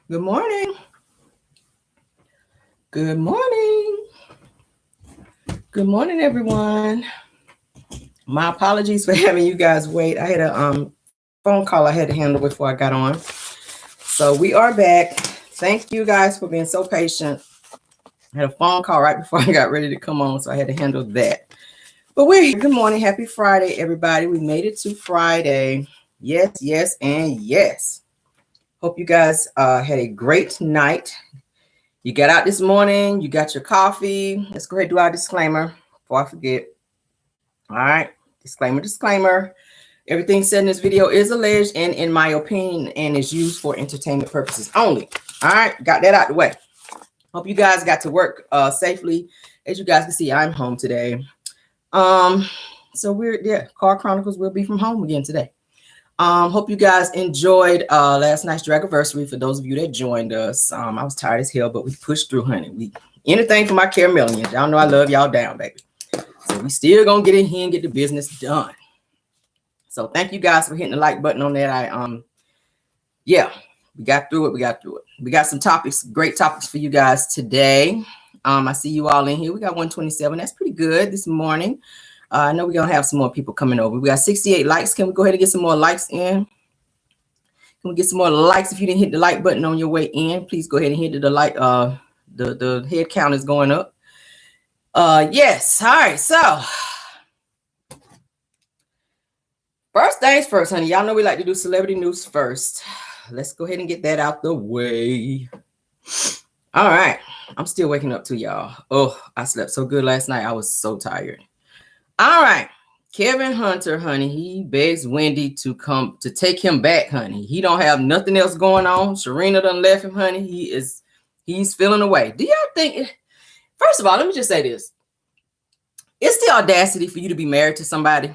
Good morning. Good morning. Good morning, everyone. My apologies for having you guys wait. I had a phone call I had to handle before I got on. So we are back. Thank you guys for being so patient. I had a phone call right before I got ready to come on, so I had to handle that. But we're here. Good morning. Happy Friday, everybody. We made it to Friday. Yes, yes, and yes. Hope you guys had a great night. You got out this morning, you got your coffee. Let's go ahead and do our disclaimer before I forget. All right, disclaimer. Everything said in this video is alleged and in my opinion and is used for entertainment purposes only. All right, got that out the way. Hope you guys got to work safely. As you guys can see, I'm home today. So Car Chronicles will be from home again today. Hope you guys enjoyed last night's Dragiversary. For those of you that joined us, I was tired as hell, but we pushed through, honey. Anything for my Caramelians. Y'all know I love y'all down, baby. So we still gonna get in here and get the business done. So thank you guys for hitting the like button on that. We got through it. We got some topics, great topics for you guys today. I see you all in here. We got 127. That's pretty good this morning. I know we're going to have some more people coming over. We got 68 likes. Can we go ahead and get some more likes in? Can we get some more likes? If you didn't hit the like button on your way in, please go ahead and hit the like. The head count is going up. Yes. All right. So first things first, honey. Y'all know we like to do celebrity news first. Let's go ahead and get that out the way. All right. I'm still waking up too, y'all. Oh, I slept so good last night. I was so tired. All right. Kevin Hunter, honey, he begs Wendy to come to take him back, honey. He don't have nothing else going on. Sharina done left him, honey. He's feeling away. Do y'all think, first of all, let me just say this. It's the audacity for you to be married to somebody,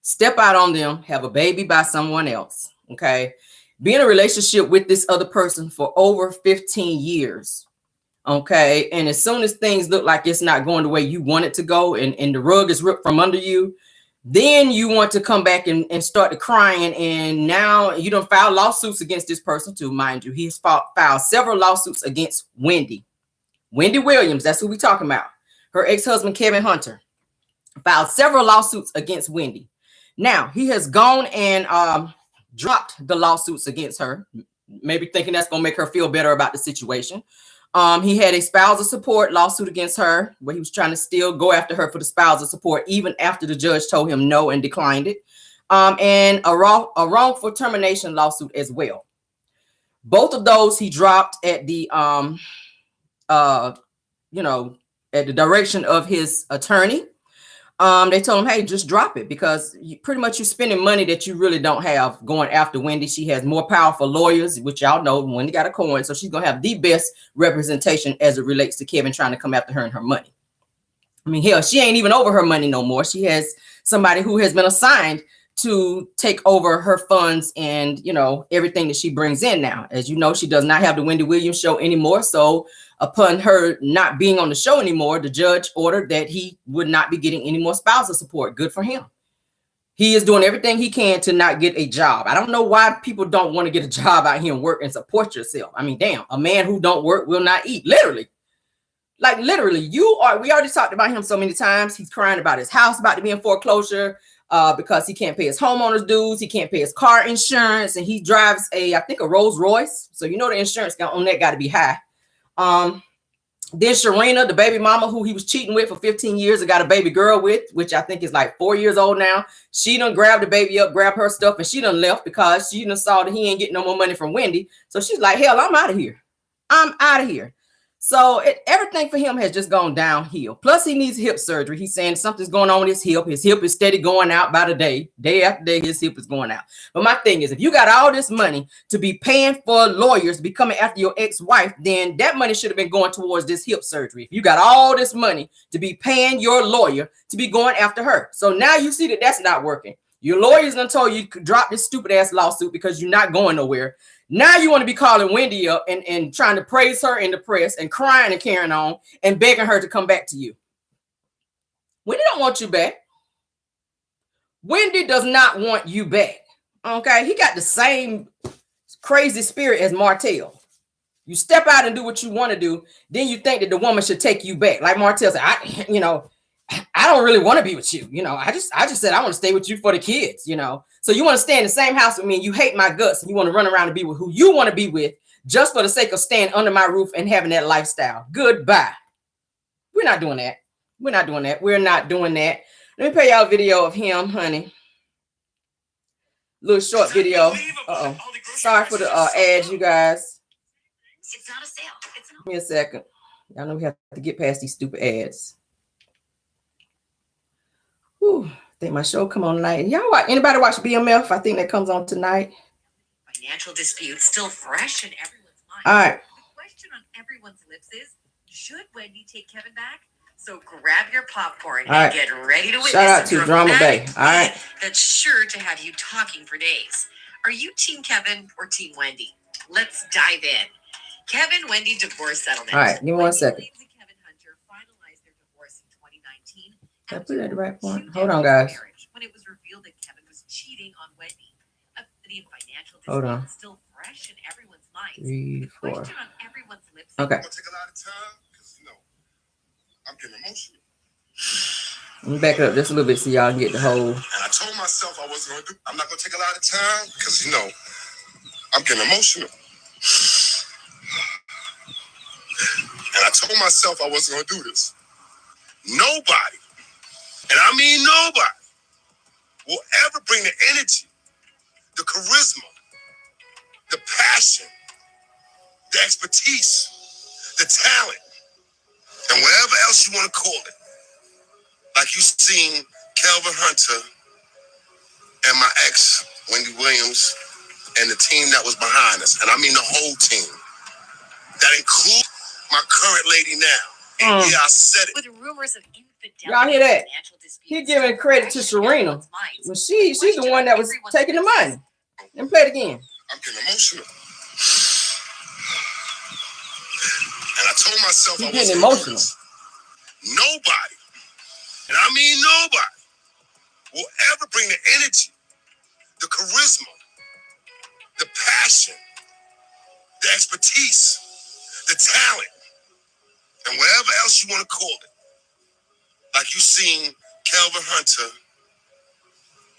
step out on them, have a baby by someone else, okay? Be in a relationship with this other person for over 15 years. Okay. And as soon as things look like it's not going the way you want it to go and the rug is ripped from under you, then you want to come back and start to crying. And now you don't file lawsuits against this person too, mind you. He's filed several lawsuits against Wendy Williams. That's who we're talking about. Her ex-husband, Kevin Hunter, filed several lawsuits against Wendy. Now he has gone and dropped the lawsuits against her, maybe thinking that's going to make her feel better about the situation. He had a spousal support lawsuit against her where he was trying to still go after her for the spousal support, even after the judge told him no and declined it. And a wrongful termination lawsuit as well. Both of those he dropped at the, at the direction of his attorney. They told him, hey, just drop it because you're spending money that you really don't have going after Wendy. She has more powerful lawyers, which y'all know Wendy got a coin. So she's going to have the best representation as it relates to Kevin trying to come after her and her money. I mean, hell, she ain't even over her money no more. She has somebody who has been assigned to take over her funds and, everything that she brings in now. As you know, she does not have the Wendy Williams show anymore. So upon her not being on the show anymore, the judge ordered that he would not be getting any more spousal support. Good for him. He is doing everything he can to not get a job. I don't know why people don't want to get a job out here and work and support yourself. I mean, damn, a man who don't work will not eat. Literally. Like literally, we already talked about him so many times. He's crying about his house about to be in foreclosure because he can't pay his homeowner's dues. He can't pay his car insurance. And he drives I think a Rolls Royce. So the insurance on that got to be high. Then Sharina, the baby mama who he was cheating with for 15 years and got a baby girl with, which I think is like 4 years old now. She done grabbed the baby up, grabbed her stuff, and she done left because she done saw that he ain't getting no more money from Wendy. So she's like, hell, I'm out of here. So everything for him has just gone downhill. Plus, he needs hip surgery. He's saying something's going on with his hip. His hip is steady going out by the day. Day after day, his hip is going out. But my thing is, if you got all this money to be paying for lawyers to be coming after your ex-wife, then that money should have been going towards this hip surgery. If you got all this money to be paying your lawyer to be going after her. So now you see that that's not working. Your lawyers done told you to drop this stupid ass lawsuit because you're not going nowhere. Now you want to be calling Wendy up and trying to praise her in the press and crying and carrying on and begging her to come back to you. Wendy don't want you back. Wendy does not want you back. Okay. He got the same crazy spirit as Martel. You step out and do what you want to do. Then you think that the woman should take you back. Like Martel said, I don't really want to be with you. I just said I want to stay with you for the kids, So you want to stay in the same house with me and you hate my guts and you want to run around and be with who you want to be with just for the sake of staying under my roof and having that lifestyle. Goodbye. We're not doing that. We're not doing that. We're not doing that. Let me play y'all a video of him, honey. Little short video. Sorry for the ads, you guys. It's not a sale. Give me a second. Y'all know we have to get past these stupid ads. Whew. I think my show come on tonight. Y'all anybody watch BMF? I think that comes on tonight. Financial dispute still fresh in everyone's mind. All right. The question on everyone's lips is, should Wendy take Kevin back? So grab your popcorn and get ready to witness. Shout out to Drama Bay. All right. That's sure to have you talking for days. Are you Team Kevin or Team Wendy? Let's dive in. Kevin-Wendy divorce settlement. All right, give me 1 second. Wendy and Kevin Hunter finalized their divorce in 2019. Can I put it at the right point? Hold on, guys. When it was revealed that Kevin was cheating on Wendy. A financial Hold on. dispute still fresh in everyone's minds. 3, 4. Question on everyone's lips. Okay. It's gonna take a lot of time because I'm getting emotional. Let me back it up just a little bit so y'all can get the whole. And I told myself I wasn't gonna do. I'm not gonna take a lot of time because I'm getting emotional. And I told myself I wasn't gonna do this. Nobody, and I mean nobody, will ever bring the energy, the charisma, the passion, the expertise, the talent, and whatever else you want to call it, like you seen Kevin Hunter and my ex, Wendy Williams, and the team that was behind us. And I mean the whole team. That includes my current lady now. And I said it. With rumors of infidelity. Y'all hear that? He giving credit to Serena. Well, she's the one that was taking the money. Let me play it again. I'm getting emotional. And I told myself He's I getting wasn't emotional. Nobody, and I mean nobody, will ever bring the energy, the charisma, the passion, the expertise, the talent, and whatever else you want to call it, like you seen Kevin Hunter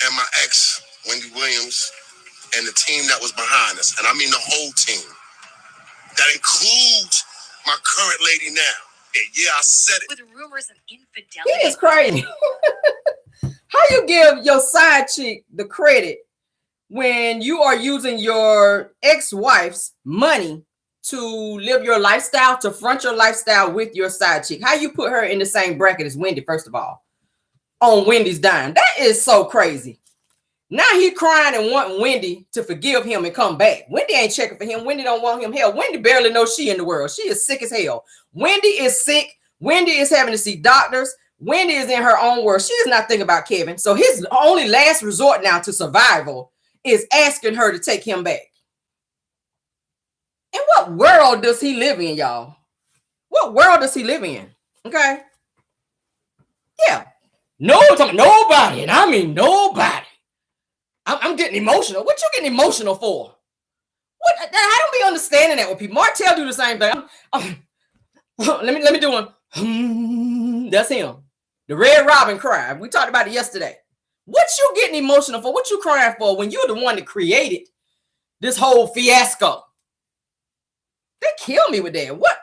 and my ex, Wendy Williams, and the team that was behind us. And I mean the whole team. That includes my current lady now. And yeah, I said it. With rumors of infidelity. He is crazy. How you give your side chick the credit when you are using your ex-wife's money to live your lifestyle, to front your lifestyle with your side chick? How you put her in the same bracket as Wendy, first of all, on Wendy's dime? That is so crazy. Now he crying and wanting Wendy to forgive him and come back. Wendy ain't checking for him. Wendy don't want him. Hell, Wendy barely knows she in the world. She is sick as hell. Wendy is sick. Wendy is having to see doctors. Wendy is in her own world. She is not thinking about Kevin. So his only last resort now to survival is asking her to take him back. In what world does he live in, y'all? What world does he live in? Okay. Yeah. Nobody. And I mean nobody. I'm getting emotional. What you getting emotional for? What? I don't be understanding that with people. Martel do the same thing. Let me do one. That's him. The Red Robin cry. We talked about it yesterday. What you getting emotional for? What you crying for when you're the one that created this whole fiasco? They kill me with that. What?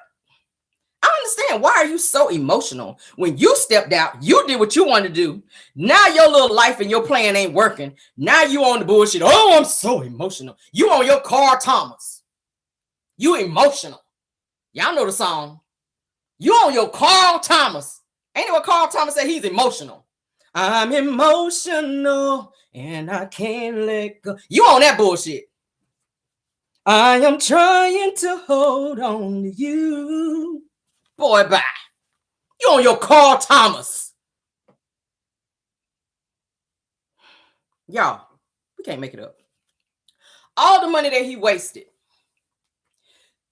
I don't understand. Why are you so emotional? When you stepped out, you did what you wanted to do. Now your little life and your plan ain't working. Now you on the bullshit. Oh, I'm so emotional. You on your Car Thomas. You emotional. Y'all know the song. You on your Carl Thomas. Ain't it what Carl Thomas said? He's emotional. I'm emotional and I can't let go. You on that bullshit. I am trying to hold on to you. Boy, bye. You on your Carl Thomas. Y'all, we can't make it up. All the money that he wasted,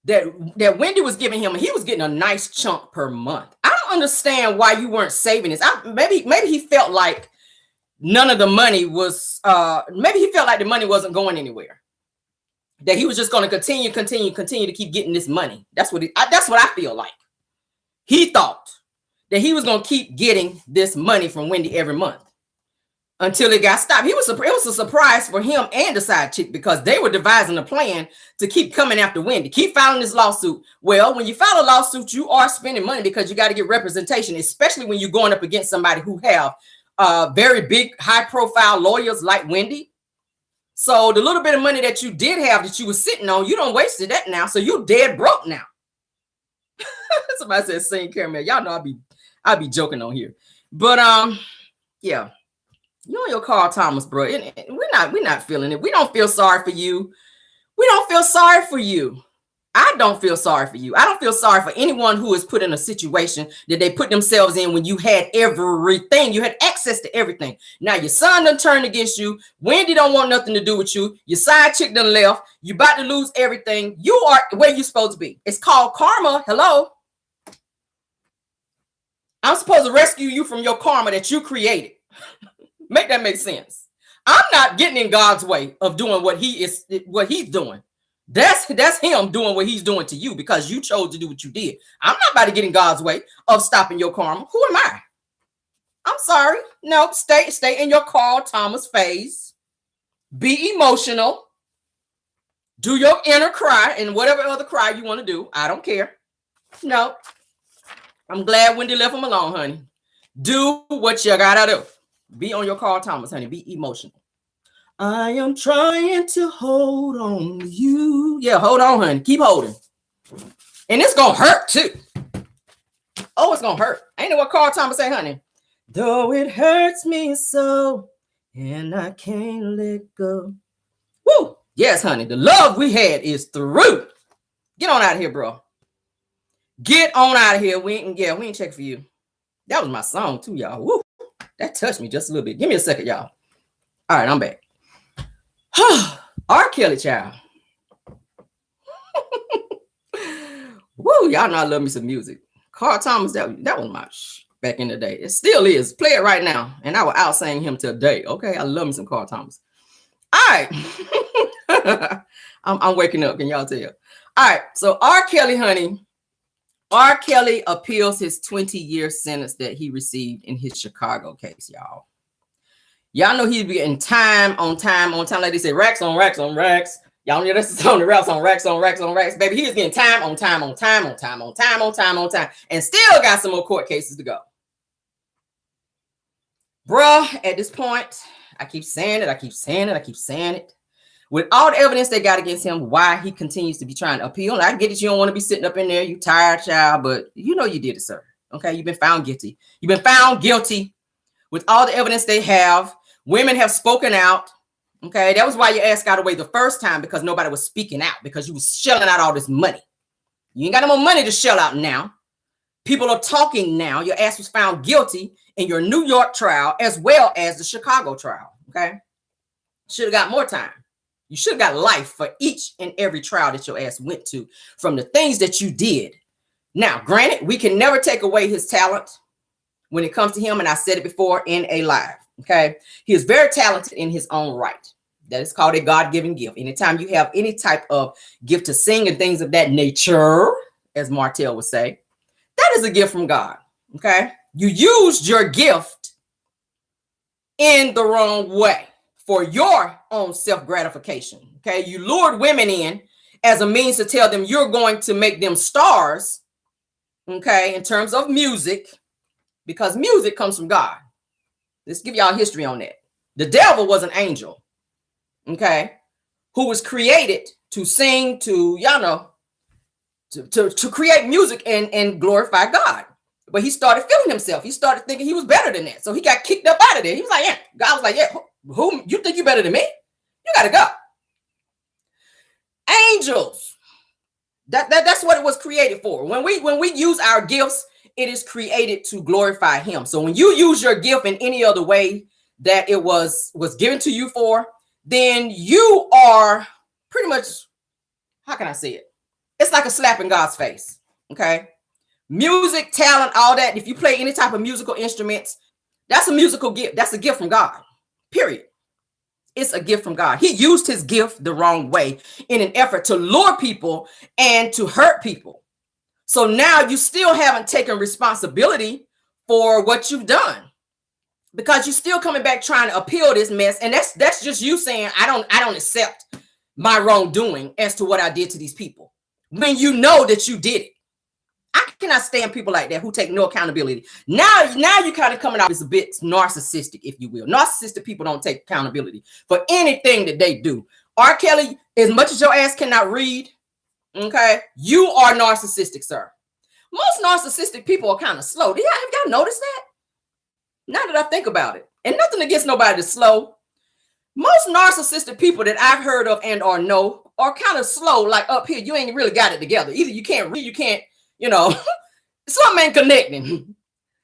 that Wendy was giving him, he was getting a nice chunk per month. I don't understand why you weren't saving this. Maybe he felt like none of the money was, maybe he felt like the money wasn't going anywhere. that he was just going to continue to keep getting this money. That's what I feel like. He thought that he was going to keep getting this money from Wendy every month until it got stopped. It was a surprise for him and the side chick because they were devising a plan to keep coming after Wendy, keep filing this lawsuit. Well, when you file a lawsuit, you are spending money because you got to get representation, especially when you're going up against somebody who have very big, high-profile lawyers like Wendy. So the little bit of money that you did have that you were sitting on, you don't wasted that now. So you're dead broke now. Somebody said sing caramel. Y'all know I'll be joking on here. But yeah. You and your Carl Thomas, bro. We're not feeling it. We don't feel sorry for you. We don't feel sorry for you. I don't feel sorry for you. I don't feel sorry for anyone who is put in a situation that they put themselves in when you had everything. You had access to everything. Now your son done turned against you. Wendy don't want nothing to do with you. Your side chick done left. You about to lose everything. You are where you're supposed to be. It's called karma. Hello. I'm supposed to rescue you from your karma that you created. Make that make sense. I'm not getting in God's way of doing what he's doing. That's him doing what he's doing to you because you chose to do what you did. I'm not about to get in God's way of stopping your karma. Who am I? I'm sorry. No, stay in your Carl Thomas phase. Be emotional. Do your inner cry and whatever other cry you want to do. I don't care. No. I'm glad Wendy left him alone, honey. Do what you gotta do. Be on your Carl Thomas, honey. Be emotional. I am trying to hold on to you. Yeah, hold on, honey. Keep holding. And it's going to hurt, too. Oh, it's going to hurt. Ain't know what Carl Thomas say, honey? Though it hurts me so, and I can't let go. Woo! Yes, honey. The love we had is through. Get on out of here, bro. Get on out of here. We ain't checking for you. That was my song, too, y'all. Woo! That touched me just a little bit. Give me a second, y'all. All right, I'm back. R. Kelly, child. Woo, y'all know I love me some music. Carl Thomas, that was my back in the day. It still is. Play it right now. And I will out-sing him today. Okay, I love me some Carl Thomas. All right. I'm waking up. Can y'all tell? All right, so R. Kelly, honey. R. Kelly appeals his 20-year sentence that he received in his Chicago case, y'all. Y'all know he'd be getting time on time. Like they say, racks on racks on racks. Y'all know that's on the racks on racks on racks on racks. Baby, he is getting time on time on time on time on time on time on time. And still got some more court cases to go. Bruh, at this point, I keep saying it. With all the evidence they got against him, why he continues to be trying to appeal. And I get it, you don't want to be sitting up in there. You tired, child, but you know you did it, sir. Okay, you've been found guilty. You've been found guilty with all the evidence they have. Women have spoken out. Okay, that was why your ass got away the first time, because nobody was speaking out, because you was shelling out all this money. You ain't got no more money to shell out now. People are talking now. Your ass was found guilty in your New York trial as well as the Chicago trial. Okay, should have got more time. You should have got life for each and every trial that your ass went to from the things that you did. Now, granted, we can never take away his talent when it comes to him, and I said it before in a live. Okay, he is very talented in his own right. That is called a God-given gift. Anytime you have any type of gift to sing and things of that nature, as Martel would say, that is a gift from God. Okay, you used your gift in the wrong way for your own self-gratification. Okay, you lured women in as a means to tell them you're going to make them stars. Okay, in terms of music, because music comes from God. Let's give y'all history on that. The devil was an angel, okay, who was created to sing, to, y'all know, to create music and glorify God. But he started feeling himself. He started thinking he was better than that. So he got kicked up out of there. He was like, yeah. God was like, yeah, who you think you better than me? You got to go. Angels. That's what it was created for. When we use our gifts, it is created to glorify him. So when you use your gift in any other way that it was given to you for, then you are pretty much, how can I say it? It's like a slap in God's face. Okay. Music, talent, all that. If you play any type of musical instruments, that's a musical gift. That's a gift from God. Period. It's a gift from God. He used his gift the wrong way in an effort to lure people and to hurt people. So now you still haven't taken responsibility for what you've done, because you're still coming back trying to appeal this mess. And that's just you saying, I don't accept my wrongdoing as to what I did to these people, when you know that you did it. I cannot stand people like that who take no accountability. Now you're kind of coming out as a bit narcissistic, if you will. Narcissistic people don't take accountability for anything that they do. R. Kelly, as much as your ass cannot read, okay, you are narcissistic, sir. Most narcissistic people are kind of slow. Have y'all noticed that? Now that I think about it, and nothing against nobody that's slow. Most narcissistic people that I've heard of and or know are kind of slow, like up here. You ain't really got it together. Either you can't read, you can't, something ain't connecting.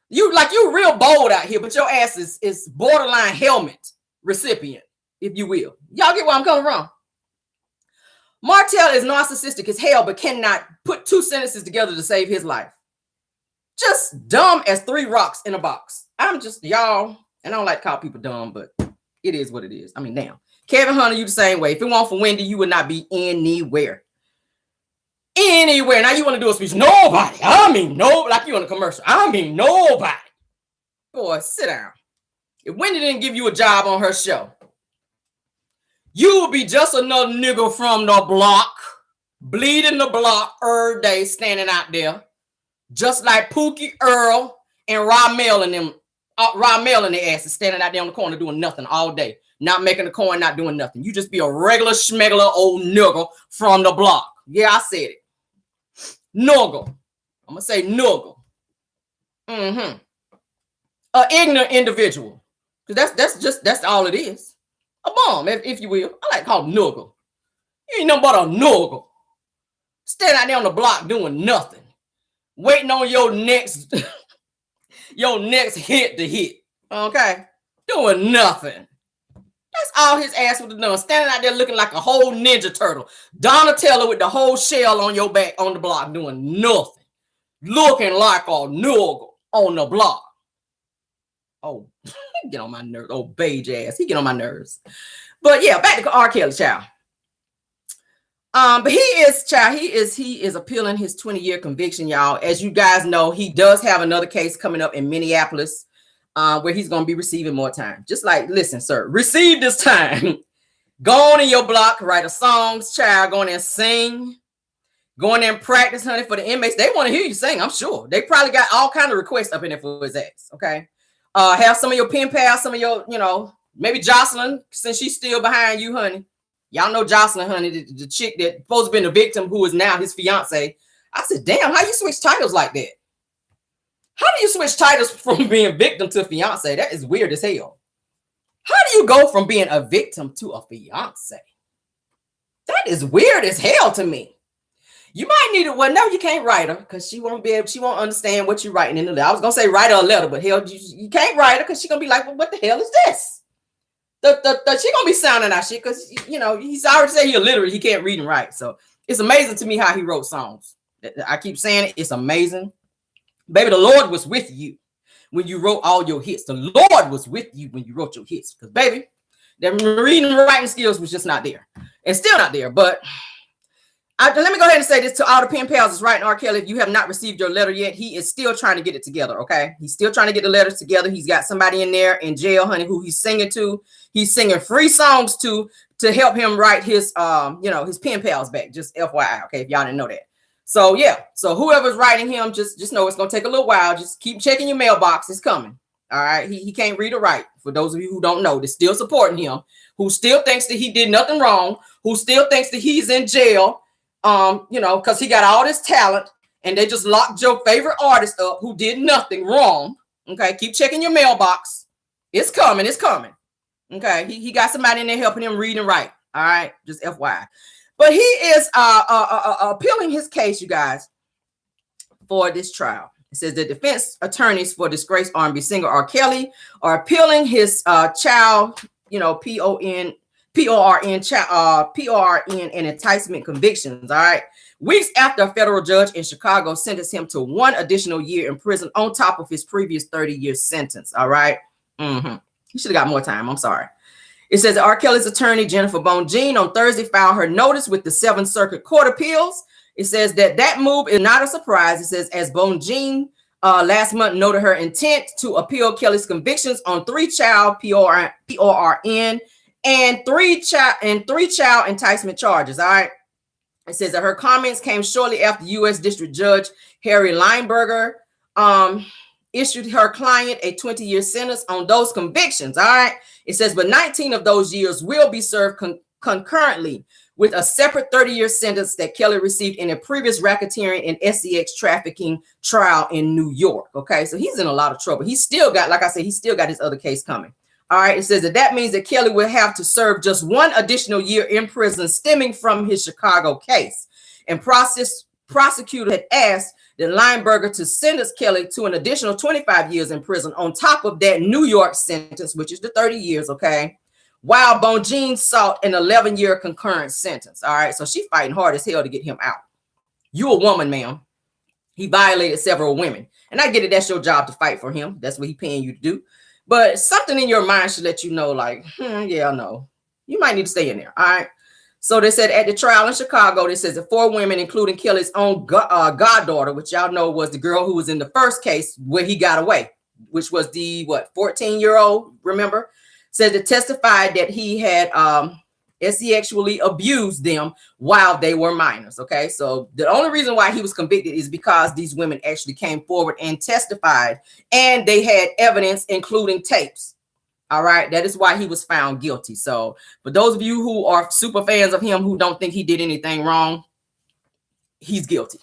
You real bold out here, but your ass is borderline helmet recipient, if you will. Y'all get where I'm coming from? Martel is narcissistic as hell, but cannot put two sentences together to save his life. Just dumb as 3 rocks in a box. I'm just, y'all, and I don't like to call people dumb, but it is what it is. I mean, damn. Kevin Hunter, you the same way. If it weren't for Wendy, you would not be anywhere. Anywhere. Now you want to do a speech. Nobody. I mean, no, like you in a commercial. I mean, nobody. Boy, sit down. If Wendy didn't give you a job on her show, you would be just another nigga from the block, bleeding the block every day, standing out there, just like Pookie, Earl, and Ramel and them. Ramel and their asses standing out there on the corner doing nothing all day, not making a coin, not doing nothing. You just be a regular schmeggler old nigga from the block. Yeah, I said it. Nuggle. I'm gonna say nuggle. An ignorant individual, because that's all it is. A bum, if you will. I like to call it nuggle. You ain't nothing but a nuggle. Standing out there on the block doing nothing, waiting on your next hit to hit. Okay, doing nothing. That's all his ass would have done. Standing out there looking like a whole Ninja Turtle. Donatello with the whole shell on your back on the block doing nothing. Looking like a nuggle on the block. Oh, get on my nerves. Oh, beige ass. He get on my nerves. But yeah, back to R. Kelly, child. But he is appealing his 20-year conviction, y'all. As you guys know, he does have another case coming up in Minneapolis, where he's going to be receiving more time. Just like, listen, sir, receive this time. Go on in your block, write a songs, child, go in there and sing. Go in there and practice, honey, for the inmates. They want to hear you sing, I'm sure. They probably got all kind of requests up in there for his ass, okay? Have some of your pen pals, some of your, maybe Jocelyn, since she's still behind you, honey. Y'all know Jocelyn, honey, the chick that supposed to be the victim, who is now his fiance. I said, damn, how you switch titles like that? How do you switch titles from being victim to fiance? That is weird as hell. How do you go from being a victim to a fiance? That is weird as hell to me. You might need it. Well, no, you can't write her because she won't understand what you're writing in the letter. I was gonna say write her a letter, but hell, you can't write her because she's gonna be like, well, what the hell is this? She gonna be sounding out shit because he's already said he's illiterate. He can't read and write. So it's amazing to me how he wrote songs. I keep saying it. It's amazing. Baby, the Lord was with you when you wrote all your hits. The Lord was with you when you wrote your hits. Because, baby, the reading and writing skills was just not there. And still not there. But let me go ahead and say this to all the pen pals that's writing R. Kelly. If you have not received your letter yet, he is still trying to get it together, okay? He's still trying to get the letters together. He's got somebody in there in jail, honey, who he's singing to. He's singing free songs to help him write his, his pen pals back. Just FYI, okay, if y'all didn't know that. So, yeah. So whoever's writing him, just know it's going to take a little while. Just keep checking your mailbox. It's coming. All right. He can't read or write. For those of you who don't know, they're still supporting him, who still thinks that he did nothing wrong, who still thinks that he's in jail, because he got all this talent and they just locked your favorite artist up who did nothing wrong. Okay. Keep checking your mailbox. It's coming. It's coming. Okay. He got somebody in there helping him read and write. All right. Just FYI. But he is appealing his case, you guys, for this trial. It says the defense attorneys for disgraced R&B singer R. Kelly are appealing his child, PORN and enticement convictions. All right. Weeks after a federal judge in Chicago sentenced him to 1 additional year in prison on top of his previous 30-year sentence. All right. He should have got more time. I'm sorry. It says R. Kelly's attorney, Jennifer Bonjean, on Thursday filed her notice with the Seventh Circuit Court of Appeals. It says that move is not a surprise. It says, as Bonjean last month noted her intent to appeal Kelly's convictions on 3-child PORN and 3-child enticement charges. All right. It says that her comments came shortly after U.S. District Judge Harry Lineberger issued her client a 20-year sentence on those convictions. All right. It says, but 19 of those years will be served concurrently with a separate 30-year sentence that Kelly received in a previous racketeering and SEX trafficking trial in New York. Okay, so he's in a lot of trouble. He's still got, like I said, he's still got his other case coming. All right, it says that means that Kelly will have to serve just 1 additional year in prison stemming from his Chicago case. And prosecutor had asked the Lineberger to sentence Kelly to an additional 25 years in prison on top of that New York sentence, which is the 30 years, okay? While Bonjean sought an 11-year concurrent sentence. All right, so she's fighting hard as hell to get him out. You a woman, ma'am. He violated several women. And I get it, that's your job to fight for him. That's what he's paying you to do. But something in your mind should let you know, like, yeah, no. You might need to stay in there, all right? So they said at the trial in Chicago, they says that 4 women, including Kelly's own goddaughter, which y'all know was the girl who was in the first case where he got away, which was the, 14-year-old, remember? Said to testified that he had sexually abused them while they were minors. Okay, so the only reason why he was convicted is because these women actually came forward and testified, and they had evidence, including tapes. All right, that is why he was found guilty. So for those of you who are super fans of him who don't think he did anything wrong, he's guilty.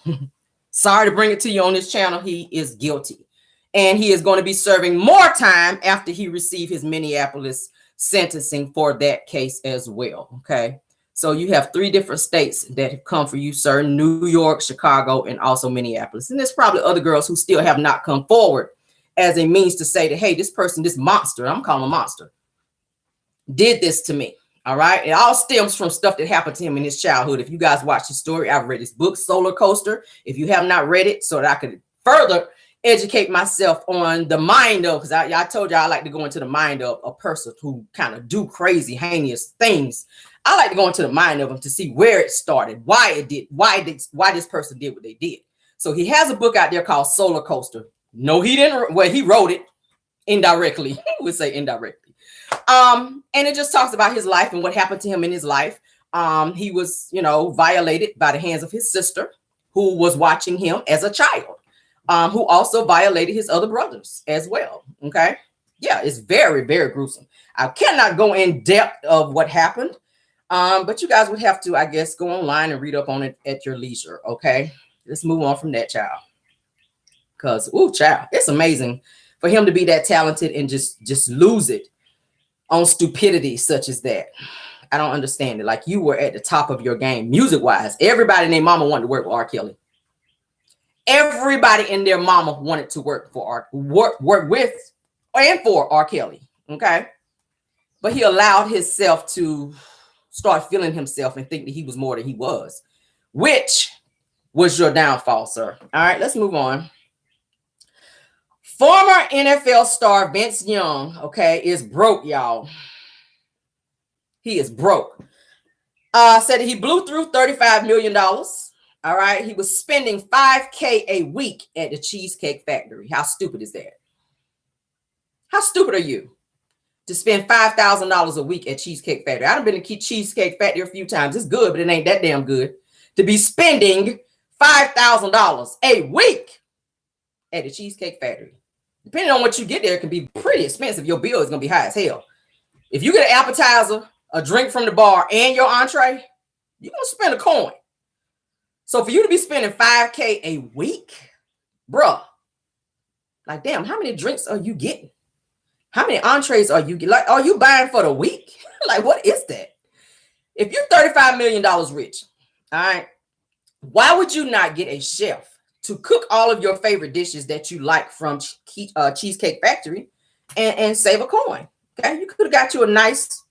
Sorry to bring it to you on this channel. He is guilty. And he is going to be serving more time after he received his Minneapolis sentencing for that case as well. Okay. So you have 3 different states that have come for you, sir. New York, Chicago, and also Minneapolis. And there's probably other girls who still have not come forward as a means to say that, hey, this person, this monster, I'm calling him a monster, did this to me. All right. It all stems from stuff that happened to him in his childhood. If you guys watch his story, I've read his book, Solar Coaster. If you have not read it, so that I could further educate myself on the mind of, because I told you I like to go into the mind of a person who kind of do crazy, heinous things. I like to go into the mind of them to see where it started, why this person did what they did. So he has a book out there called Solar Coaster. No, he didn't. Well, he wrote it indirectly. We would say indirectly. And it just talks about his life and what happened to him in his life. He was, violated by the hands of his sister, who was watching him as a child. Who also violated his other brothers as well. Okay. Yeah, it's very, very gruesome. I cannot go in depth of what happened. But you guys would have to, I guess, go online and read up on it at your leisure. Okay. Let's move on from that, child. Because, child, it's amazing for him to be that talented and just lose it on stupidity such as that. I don't understand it. Like, you were at the top of your game music-wise. Everybody and their mama wanted to work with R. Kelly. Everybody and their mama wanted to work with and for R. Kelly. Okay. But he allowed himself to start feeling himself and think that he was more than he was, which was your downfall, sir. All right, let's move on. Former NFL star Vince Young, okay, is broke, y'all. He is broke. Said that he blew through $35 million. All right. He was spending $5,000 a week at the Cheesecake Factory. How stupid is that? How stupid are you to spend $5,000 a week at Cheesecake Factory? I've been to Cheesecake Factory a few times. It's good, but it ain't that damn good to be spending $5,000 a week at the Cheesecake Factory. Depending on what you get there, it can be pretty expensive. Your bill is going to be high as hell. If you get an appetizer, a drink from the bar, and your entree, you're going to spend a coin. So for you to be spending $5,000 a week, bruh, like, damn, how many drinks are you getting? How many entrees are you getting? Like, are you buying for the week? Like, what is that? If you're $35 million rich, all right, why would you not get a chef to cook all of your favorite dishes that you like from Cheesecake Factory and save a coin? Okay, you could have got you a nice,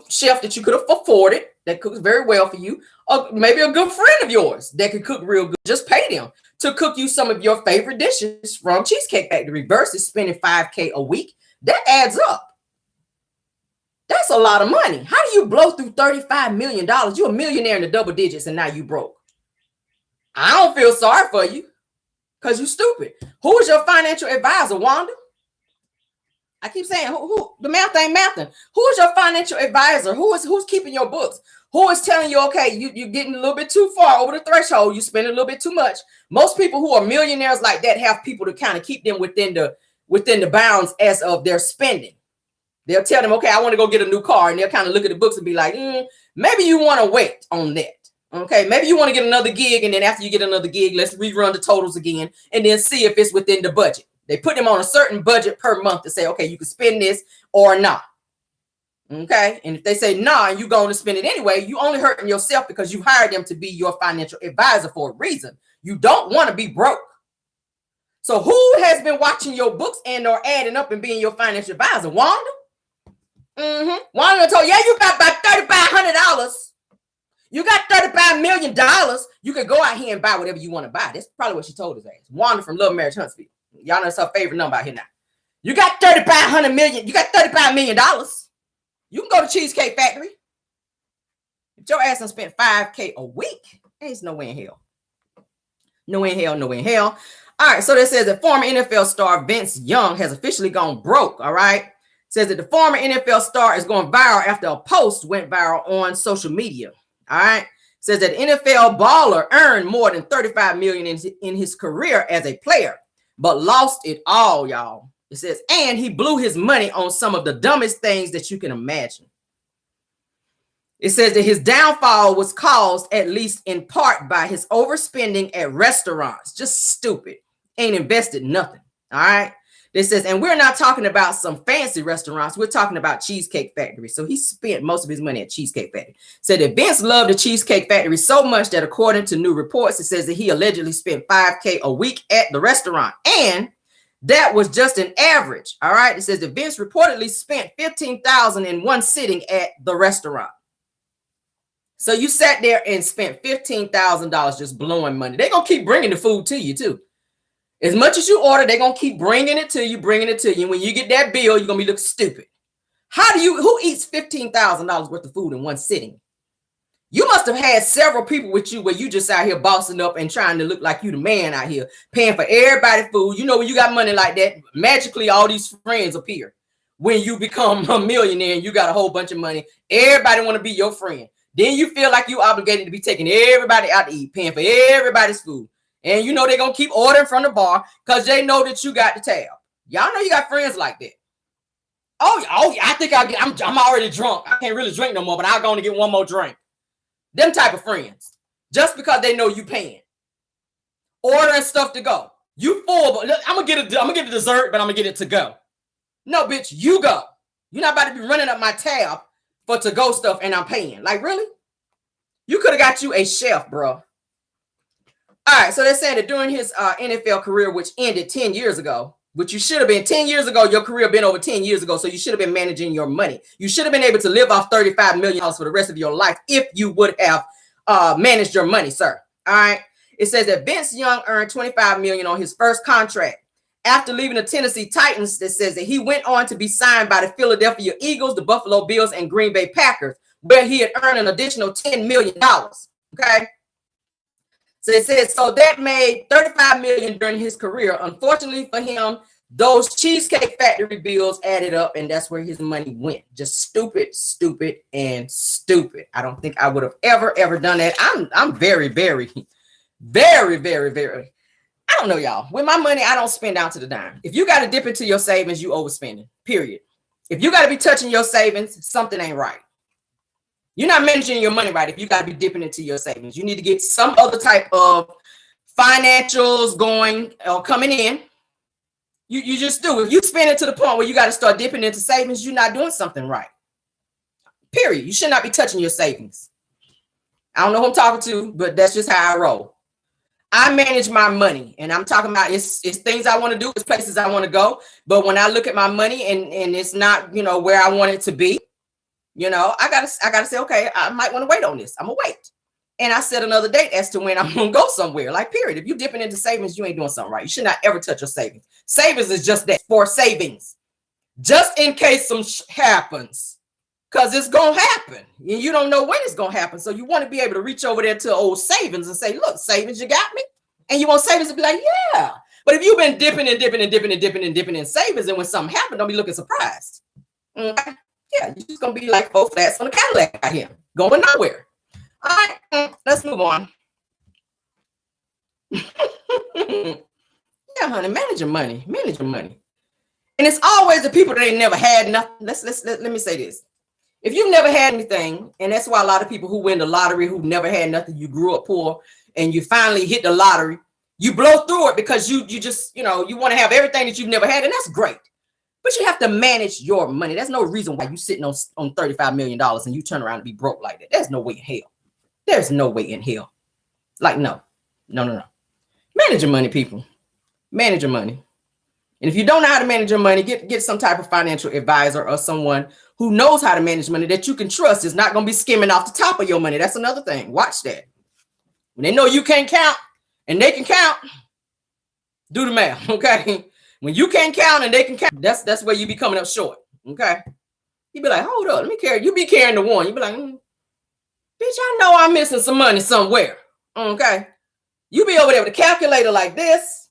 chef that you could have afforded that cooks very well for you, or maybe a good friend of yours that could cook real good. Just pay them to cook you some of your favorite dishes from Cheesecake Factory versus spending $5,000 a week. That adds up. That's a lot of money. How do you blow through $35 million? You're a millionaire in the double digits and now you broke. I don't feel sorry for you because you stupid. Who is your financial advisor, Wanda? I keep saying who the math ain't mathing. Who is your financial advisor? Who's keeping your books? Who is telling you, okay, you're getting a little bit too far over the threshold, you spending a little bit too much. Most people who are millionaires like that have people to kind of keep them within the bounds as of their spending. They'll tell them, okay, I want to go get a new car, and they'll kind of look at the books and be like, maybe you want to wait on that. Okay, maybe you want to get another gig, and then after you get another gig, let's rerun the totals again, and then see if it's within the budget. They put them on a certain budget per month to say, okay, you can spend this or not. Okay, and if they say nah, and you're going to spend it anyway, you only hurting yourself because you hired them to be your financial advisor for a reason. You don't want to be broke. So who has been watching your books and or adding up and being your financial advisor? Wanda? Wanda told you, yeah, you got about $3,500. You got $35 million. You could go out here and buy whatever you want to buy. That's probably what she told his ass. Wanda from Love Marriage Huntsville. Y'all know it's her favorite number out here now. You got $35 million. You got $35 million. You can go to Cheesecake Factory. If your ass done spent $5K a week, there's no way in hell. No way in hell, no way in hell. All right, so that says that former NFL star Vince Young has officially gone broke, all right? Says that the former NFL star is going viral after a post went viral on social media, all right? Says that NFL baller earned more than $35 million in his career as a player, but lost it all, y'all. It says, and he blew his money on some of the dumbest things that you can imagine. It says that his downfall was caused at least in part by his overspending at restaurants. Just stupid. Ain't invested nothing. All right. It says, and we're not talking about some fancy restaurants. We're talking about Cheesecake Factory. So he spent most of his money at Cheesecake Factory. Said that Vince loved the Cheesecake Factory so much that according to new reports, it says that he allegedly spent $5K a week at the restaurant. And that was just an average. All right. It says that Vince reportedly spent $15,000 in one sitting at the restaurant. So you sat there and spent $15,000 just blowing money. They're going to keep bringing the food to you too. As much as you order, they're going to keep bringing it to you. When you get that bill, you're going to be looking stupid. Who eats $15,000 worth of food in one sitting? You must have had several people with you where you just out here bossing up and trying to look like you the man out here, paying for everybody food. You know, when you got money like that, magically all these friends appear. When you become a millionaire and you got a whole bunch of money, everybody want to be your friend. Then you feel like you obligated to be taking everybody out to eat, paying for everybody's food. And you know they're going to keep ordering from the bar because they know that you got the tab. Y'all know you got friends like that. Oh, I think I'm already drunk. I can't really drink no more, but I'll go and get one more drink. Them type of friends. Just because they know you paying. Ordering stuff to go. You full, but I'm gonna get the dessert, but I'm gonna get it to go. No, bitch, you go. You're not about to be running up my tab for to-go stuff and I'm paying. Like, really? You could have got you a chef, bro. All right, so they're saying that during his NFL career, which ended 10 years ago, which you should have been 10 years ago, your career been over 10 years ago, so you should have been managing your money. You should have been able to live off $35 million for the rest of your life if you would have managed your money, sir. All right. It says that Vince Young earned $25 million on his first contract. After leaving the Tennessee Titans, it says that he went on to be signed by the Philadelphia Eagles, the Buffalo Bills, and Green Bay Packers, where he had earned an additional $10 million. Okay. So it says, so that made $35 million during his career. Unfortunately for him, those Cheesecake Factory bills added up, and that's where his money went. Just stupid, stupid, and stupid. I don't think I would have ever done that. I'm very, very, very, very, very. I don't know, y'all. With my money, I don't spend down to the dime. If you got to dip into your savings, you overspending, period. If you got to be touching your savings, something ain't right. You're not managing your money right if you got to be dipping into your savings. You need to get some other type of financials going or coming in. You just do. If you spend it to the point where you got to start dipping into savings, you're not doing something right. Period. You should not be touching your savings. I don't know who I'm talking to, but that's just how I roll. I manage my money, and I'm talking about it's things I want to do, it's places I want to go. But when I look at my money and it's not, where I want it to be, I gotta say, okay, I might want to wait on this. I'm gonna wait. And I set another date as to when I'm gonna go somewhere. Like, period. If you're dipping into savings, you ain't doing something right. You should not ever touch your savings. Savings is just that, for savings. Just in case some happens. because it's going to happen. And you don't know when it's going to happen. So you want to be able to reach over there to old savings and say, look, savings, you got me? And you want savings to be like, yeah. But if you've been dipping and dipping and dipping and dipping and dipping in savings, and when something happens, don't be looking surprised. Okay? Yeah, you're just going to be like 4 flats on a Cadillac out here, going nowhere. All right, let's move on. Yeah, honey, manage your money. Manage your money. And it's always the people that ain't never had nothing. Let me say this. If you've never had anything, and that's why a lot of people who win the lottery, who never had nothing, you grew up poor, and you finally hit the lottery, you blow through it because you just, you want to have everything that you've never had, and that's great. But you have to manage your money. There's no reason why you're sitting on $35 million and you turn around and be broke like that. There's no way in hell. There's no way in hell. Like, no. Manage your money, people. Manage your money. And if you don't know how to manage your money, get some type of financial advisor or someone who knows how to manage money that you can trust is not going to be skimming off the top of your money. That's another thing. Watch that. When they know you can't count and they can count, do the math, okay? When you can't count and they can count, that's where you be coming up short, okay? You be like, hold up, let me carry. You be carrying the one. You be like, bitch, I know I'm missing some money somewhere, okay? You be over there with a calculator like this.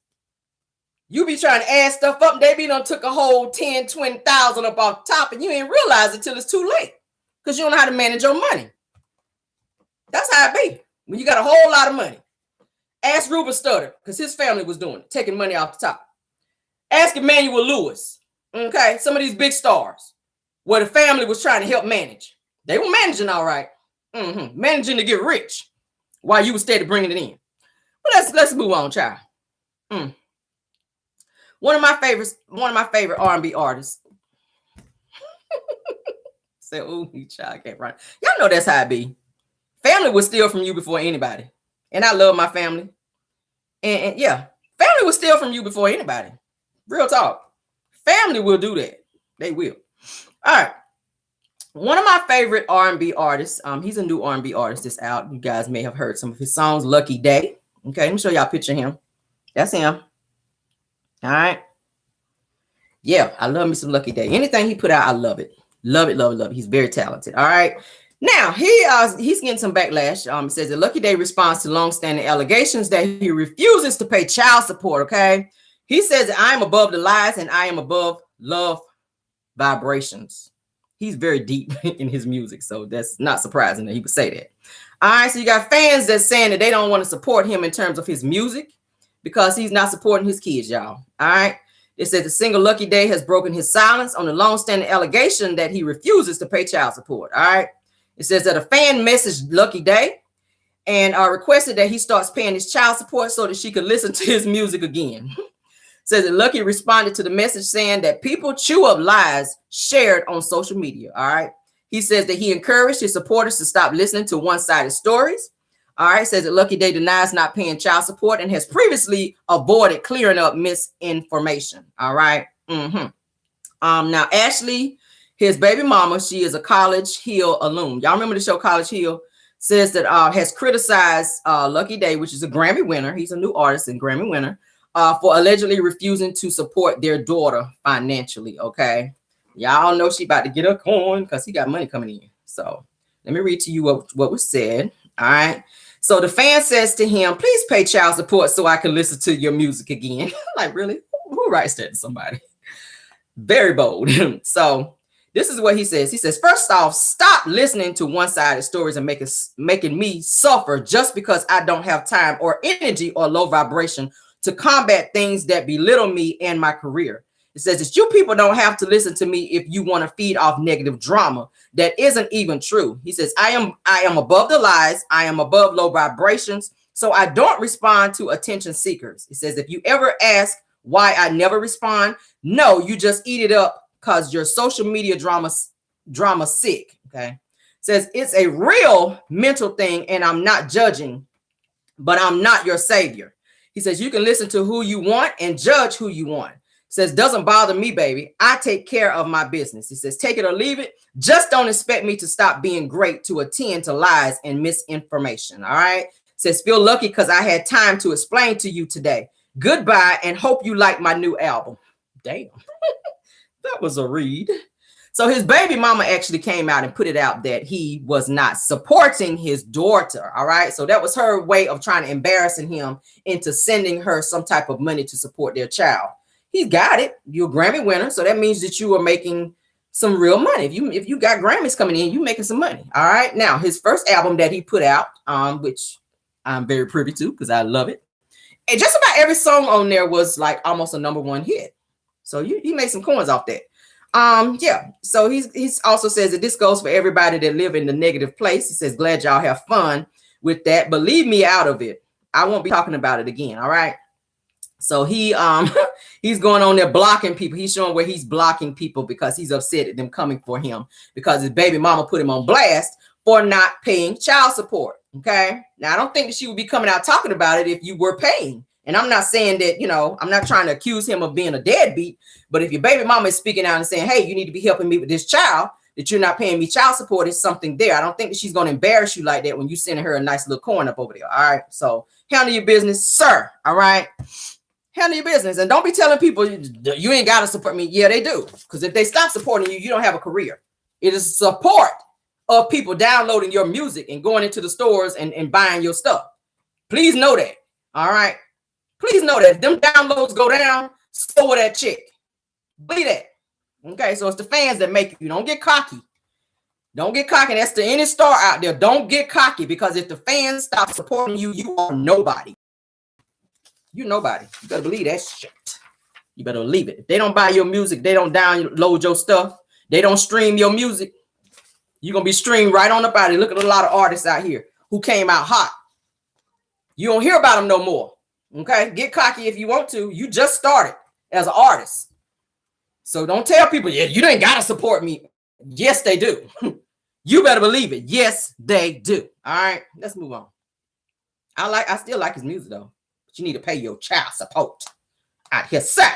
You be trying to add stuff up. They be done took a whole 10, 20,000 up off top, and you ain't realize it till it's too late because you don't know how to manage your money. That's how it be when you got a whole lot of money. Ask Ruben Studdard because his family was doing it, taking money off the top. Ask Emmanuel Lewis, okay? Some of these big stars where the family was trying to help manage. They were managing all right, managing to get rich while you were steady bringing it in. Well, let's move on, child. One of my favorite R&B artists. Say, "Ooh, child can't run." Y'all know that's how it be. Family will steal from you before anybody, and I love my family. And yeah, family will steal from you before anybody. Real talk. Family will do that. They will. All right. One of my favorite R&B artists. He's a new R&B artist that's out. You guys may have heard some of his songs. Lucky Daye. Okay, let me show y'all a picture of him. That's him. All right. Yeah, I love me some Lucky Daye. Anything he put out, I love it. Love it, love it, love it. He's very talented. All right. Now, he's getting some backlash. It says that Lucky Daye responds to longstanding allegations that he refuses to pay child support, okay? He says that I am above the lies and I am above love vibrations. He's very deep in his music, so that's not surprising that he would say that. All right, so you got fans that's saying that they don't want to support him in terms of his music because he's not supporting his kids, y'all. All right. It says the singer Lucky Daye has broken his silence on the longstanding allegation that he refuses to pay child support. All right. It says that a fan messaged Lucky Daye and requested that he starts paying his child support so that she could listen to his music again. Says that Lucky responded to the message saying that people chew up lies shared on social media. All right. He says that he encouraged his supporters to stop listening to one-sided stories. All right. Says that Lucky Daye denies not paying child support and has previously avoided clearing up misinformation. All right. Now, Ashley, his baby mama, she is a College Hill alum. Y'all remember the show College Hill? Says that has criticized Lucky Daye, which is a Grammy winner. He's a new artist and Grammy winner, for allegedly refusing to support their daughter financially. Okay. Y'all know she about to get her coin because he got money coming in. So let me read to you what was said. All right. So the fan says to him, please pay child support so I can listen to your music again. Like, really? Who writes that to somebody? Very bold. So this is what he says. He says, first off, stop listening to one-sided stories and making me suffer just because I don't have time or energy or low vibration to combat things that belittle me and my career. It says that you people don't have to listen to me if you want to feed off negative drama that isn't even true. He says, I am above the lies. I am above low vibrations. So I don't respond to attention seekers. It says, if you ever ask why I never respond, no, you just eat it up because your social media drama sick. Okay. It says it's a real mental thing and I'm not judging, but I'm not your savior. He says, you can listen to who you want and judge who you want. Says, doesn't bother me, baby. I take care of my business. He says, take it or leave it. Just don't expect me to stop being great to attend to lies and misinformation. All right. Says, feel lucky because I had time to explain to you today. Goodbye and hope you like my new album. Damn. That was a read. So his baby mama actually came out and put it out that he was not supporting his daughter. All right. So that was her way of trying to embarrassing him into sending her some type of money to support their child. He got it. You're a Grammy winner. So that means that you are making some real money. If you got Grammys coming in, you making some money. All right. Now his first album that he put out, which I'm very privy to because I love it. And just about every song on there was like almost a #1 hit. So he made some coins off that. Yeah. So he's also says that this goes for everybody that live in the negative place. He says, glad y'all have fun with that, but leave me out of it. I won't be talking about it again. All right. So he's going on there blocking people. He's showing where he's blocking people because he's upset at them coming for him because his baby mama put him on blast for not paying child support. Okay. Now I don't think that she would be coming out talking about it if you were paying. And I'm not saying that, I'm not trying to accuse him of being a deadbeat, but if your baby mama is speaking out and saying, hey, you need to be helping me with this child, that you're not paying me child support, is something there. I don't think that she's going to embarrass you like that when you sending her a nice little coin up over there. All right. So handle your business, sir. All right. Handle your business. And don't be telling people you ain't got to support me. Yeah, they do. Because if they stop supporting you, you don't have a career. It is support of people downloading your music and going into the stores and buying your stuff. Please know that. All right. Please know that if them downloads go down, so will that check. Believe that. Okay, so it's the fans that make you. Don't get cocky. Don't get cocky. That's to any star out there. Don't get cocky because if the fans stop supporting you, you are nobody. You're nobody. You better believe that shit. You better believe it. If they don't buy your music, they don't download your stuff, they don't stream your music, you're going to be streamed right on up out of it. Look at a lot of artists out here who came out hot. You don't hear about them no more. Okay, get cocky if you want to. You just started as an artist. So don't tell people, yeah, you ain't got to support me. Yes, they do. You better believe it. Yes, they do. All right, let's move on. I still like his music though. But you need to pay your child support out here, sir.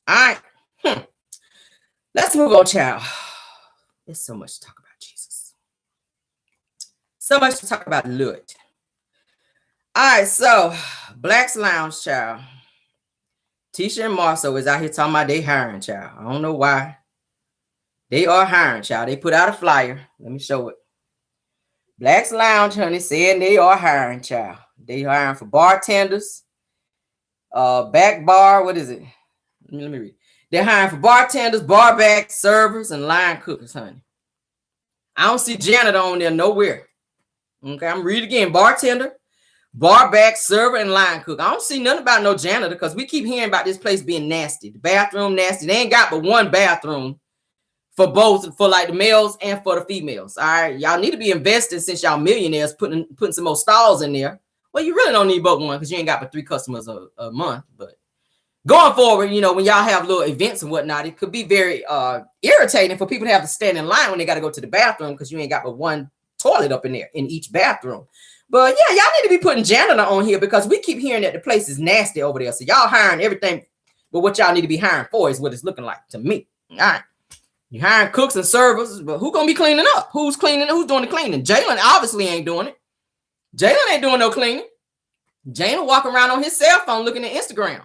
All right. Let's move on, child. There's so much to talk about, Jesus. So much to talk about, Lord. All right, so Black's Lounge, child. Tisha and Marsau is out here talking about they hiring, child. I don't know why. They are hiring, child. They put out a flyer. Let me show it. Black's Lounge, honey, saying they are hiring, child. They hiring for bartenders, back bar. What is it? Let me read. They're hiring for bartenders, bar back, servers, and line cookers, honey. I don't see janitor on there nowhere. Okay, I'm read again. Bartender, bar back, server, and line cook. I don't see nothing about no janitor because we keep hearing about this place being nasty. The bathroom nasty. They ain't got but one bathroom for both, for like the males and for the females. All right, y'all need to be investing since y'all millionaires putting some more stalls in there. Well, you really don't need but one because you ain't got but 3 customers a month. But going forward, when y'all have little events and whatnot, it could be very irritating for people to have to stand in line when they got to go to the bathroom because you ain't got but one toilet up in there in each bathroom. But yeah, y'all need to be putting janitor on here because we keep hearing that the place is nasty over there. So y'all hiring everything, but what y'all need to be hiring for is what it's looking like to me. All right. You hiring cooks and servers, but who gonna be cleaning up? Who's cleaning? Who's doing the cleaning? Jalen obviously ain't doing it. Jalen ain't doing no cleaning. Jalen walking around on his cell phone looking at Instagram.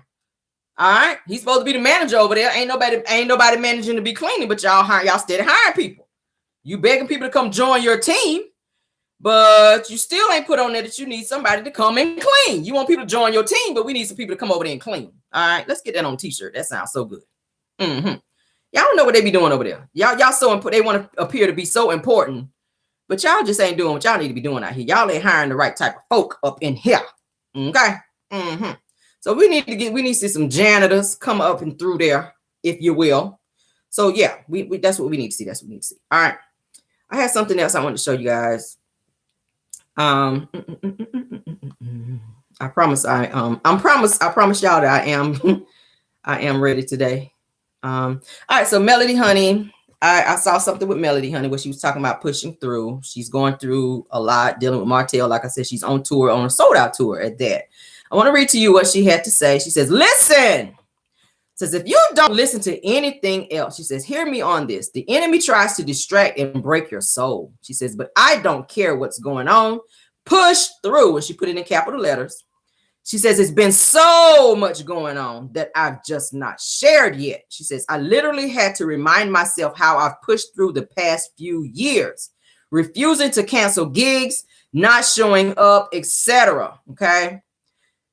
All right. He's supposed to be the manager over there. Ain't nobody managing to be cleaning, but y'all steady hiring people. You begging people to come join your team. But you still ain't put on there that you need somebody to come and clean. You want people to join your team, but we need some people to come over there and clean. All right, let's get that on a t-shirt. That sounds so good. Y'all don't know what they be doing over there. Y'all so important. They want to appear to be so important, but y'all just ain't doing what y'all need to be doing out here. Y'all ain't hiring the right type of folk up in here. Okay. So we need to see some janitors come up and through there, if you will. So yeah, we that's what we need to see. That's what we need to see. All right. I had something else I wanted to show you guys. I promise y'all that I am ready today. All right, so Melody Honey, I saw something with Melody Honey where she was talking about pushing through. She's going through a lot, dealing with Martel. Like I said, she's on tour, on a sold out tour at that. I want to read to you what she had to say. She says, listen. Says, if you don't listen to anything else, she says, hear me on this. The enemy tries to distract and break your soul. She says, but I don't care what's going on. Push through. And she put it in capital letters. She says, it's been so much going on that I've just not shared yet. She says, I literally had to remind myself how I've pushed through the past few years, refusing to cancel gigs, not showing up, etc. Okay.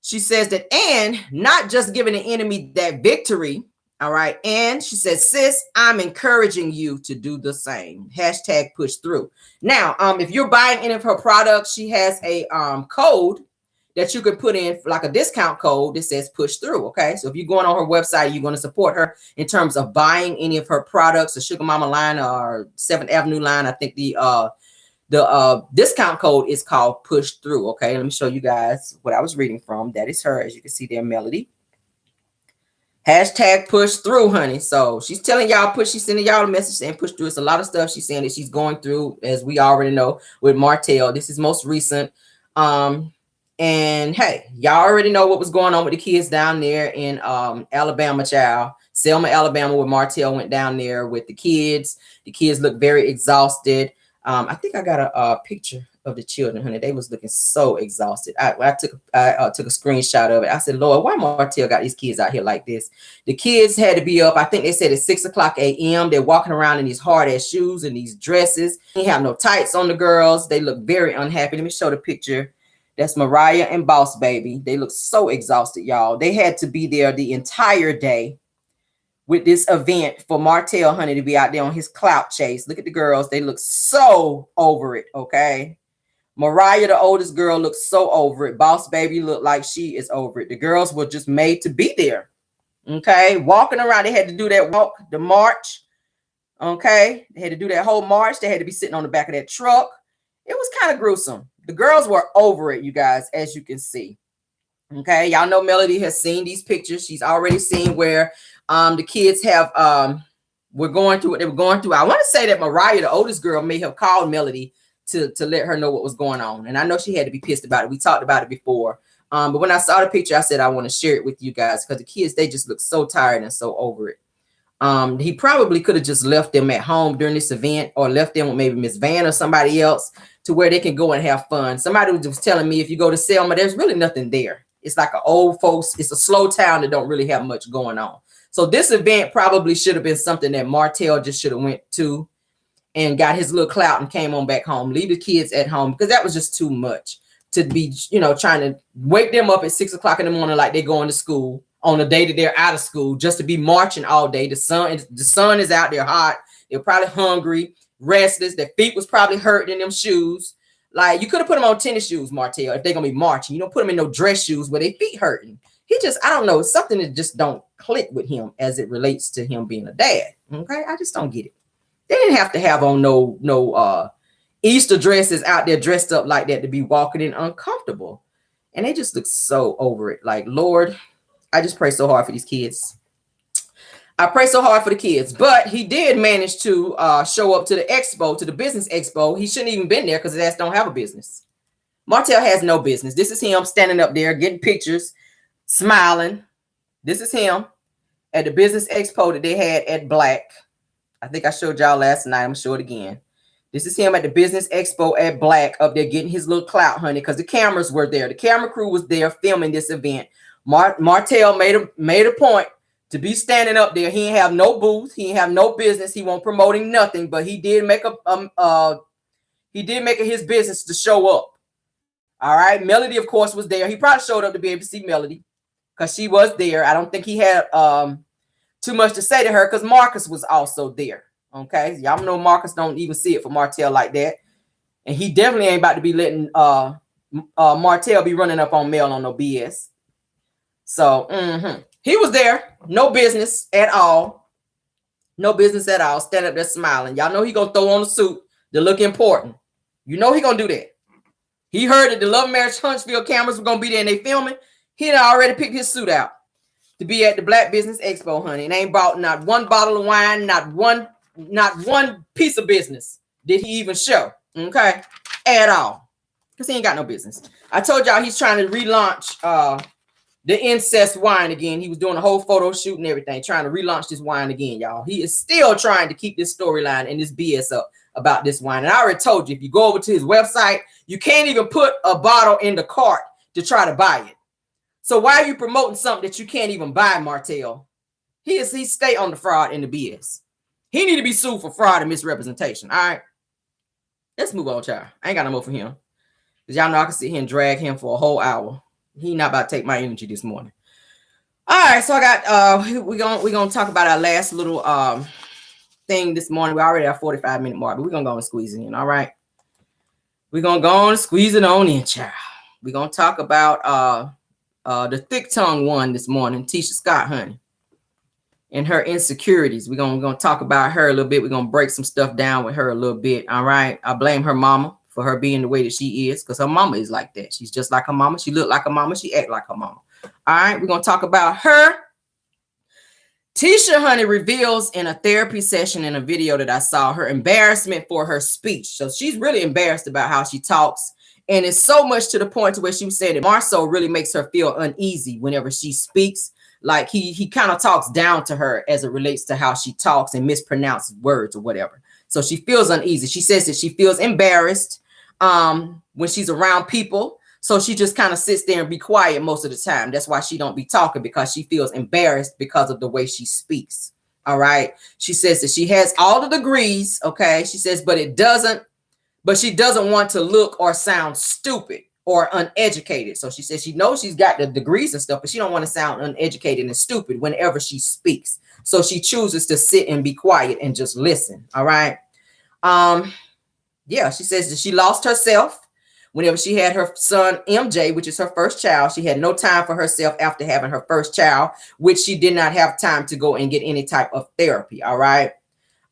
She says that, and not just giving the enemy that victory. All right. And she says, sis, I'm encouraging you to do the same. Hashtag push through. Now, if you're buying any of her products, she has a code that you could put in, like a discount code that says push through. Okay. So if you're going on her website, you're going to support her in terms of buying any of her products, the Sugar Mama line or 7th Avenue line. I think the discount code is called push through. Okay. Let me show you guys what I was reading from. That is her, as you can see there, Melody. Hashtag push through, honey. So she's telling y'all she's sending y'all a message saying push through. It's a lot of stuff she's saying that she's going through, as we already know, with Martel. This is most recent. And hey, y'all already know what was going on with the kids down there in Alabama, child. Selma, Alabama, where Martel went down there with the kids. The kids look very exhausted. I think I got a picture of the children, honey. They was looking so exhausted. I took a screenshot of it. I said, Lord, why Martel got these kids out here like this? The kids had to be up. I think they said at 6:00 a.m. They're walking around in these hard ass shoes and these dresses. They have no tights on the girls. They look very unhappy. Let me show the picture. That's Mariah and Boss Baby. They look so exhausted, y'all. They had to be there the entire day with this event for Martel, honey, to be out there on his clout chase. Look at the girls. They look so over it, okay? Mariah, the oldest girl, looks so over it. Boss Baby looked like she is over it. The girls were just made to be there, okay? Walking around. They had to do that walk, the march, okay? They had to do that whole march. They had to be sitting on the back of that truck. It was kind of gruesome. The girls were over it, you guys, as you can see. Okay, y'all know Melody has seen these pictures. She's already seen where the kids have were going through what they were going through. I want to say that Mariah, the oldest girl, may have called Melody to let her know what was going on. And I know she had to be pissed about it. We talked about it before. But when I saw the picture, I said I want to share it with you guys because the kids, they just look so tired and so over it. He probably could have just left them at home during this event or left them with maybe Miss Van or somebody else to where they can go and have fun. Somebody was telling me if you go to Selma, there's really nothing there. It's like an old folks. It's a slow town that don't really have much going on. So this event probably should have been something that Martel just should have went to and got his little clout and came on back home. Leave the kids at home because that was just too much to be, trying to wake them up at 6:00 in the morning like they're going to school on the day that they're out of school just to be marching all day. The sun is out there hot. They're probably hungry, restless. Their feet was probably hurting in them shoes. Like you could have put them on tennis shoes, Martel, if they're going to be marching. You don't put them in no dress shoes where their feet hurting. I don't know. It's something that just don't click with him as it relates to him being a dad. Okay. I just don't get it. They didn't have to have on no Easter dresses out there dressed up like that to be walking in uncomfortable. And they just look so over it. Like, Lord, I just pray so hard for these kids. I pray so hard for the kids. But he did manage to show up to the expo, to the business expo. He shouldn't even been there because his ass don't have a business. Martel has no business. This is him standing up there getting pictures, smiling. This is him at the business expo that they had at Black. I think I showed y'all last night. I'm going to show it again. This is him at the business expo at Black up there getting his little clout, honey, because the cameras were there. The camera crew was there filming this event. Martel made a point to be standing up there. He ain't have no booth. He ain't have no business. He won't promoting nothing, but he did make it his business to show up. All right. Melody, of course, was there. He probably showed up to be able to see Melody because she was there. I don't think he had too much to say to her because Marcus was also there. Okay. Y'all know Marcus don't even see it for Martel like that. And he definitely ain't about to be letting Martel be running up on Mel on no BS. So he was there. No business at all. No business at all. Stand up there smiling. Y'all know he gonna throw on a suit to look important. You know he gonna do that. He heard that the Love Marriage Huntsville cameras were gonna be there and they filming. He had already picked his suit out to be at the Black Business Expo, honey. And ain't bought not one bottle of wine, not one piece of business did he even show. Okay, at all. Because he ain't got no business. I told y'all he's trying to relaunch the incest wine again. He was doing a whole photo shoot and everything, trying to relaunch this wine again, y'all. He is still trying to keep this storyline and this BS up about this wine. And I already told you, if you go over to his website, you can't even put a bottle in the cart to try to buy it. So why are you promoting something that you can't even buy, Martel? He stay on the fraud and the BS. He need to be sued for fraud and misrepresentation. All right. Let's move on, child. I ain't got no more for him. Because y'all know I can sit here and drag him for a whole hour. He not about to take my energy this morning. All right, so I got we're gonna talk about our last little thing this morning. We already have 45-minute mark, but we're gonna go and squeeze it in. All right. We're gonna go and squeeze it on in, child. We're gonna talk about the thick tongue one this morning, Tisha Scott, honey, and her insecurities. We're gonna talk about her a little bit. We're gonna break some stuff down with her a little bit. All right. I blame her mama for her being the way that she is, because her mama is like that. She's just like her mama. She look like her mama. She act like her mama. All right. We're gonna talk about her. Tisha, honey, reveals in a therapy session in a video that I saw her embarrassment for her speech. So she's really embarrassed about how she talks. And it's so much to the point to where she was saying that Marsau really makes her feel uneasy whenever she speaks. Like he kind of talks down to her as it relates to how she talks and mispronounces words or whatever. So she feels uneasy. She says that she feels embarrassed when she's around people. So she just kind of sits there and be quiet most of the time. That's why she don't be talking, because she feels embarrassed because of the way she speaks. All right. She says that she has all the degrees. Okay. She says, but she doesn't want to look or sound stupid or uneducated. So she says she knows she's got the degrees and stuff, but she don't want to sound uneducated and stupid whenever she speaks. So she chooses to sit and be quiet and just listen. All right. Yeah. She says that she lost herself whenever she had her son, MJ, which is her first child. She had no time for herself after having her first child, which she did not have time to go and get any type of therapy. All right.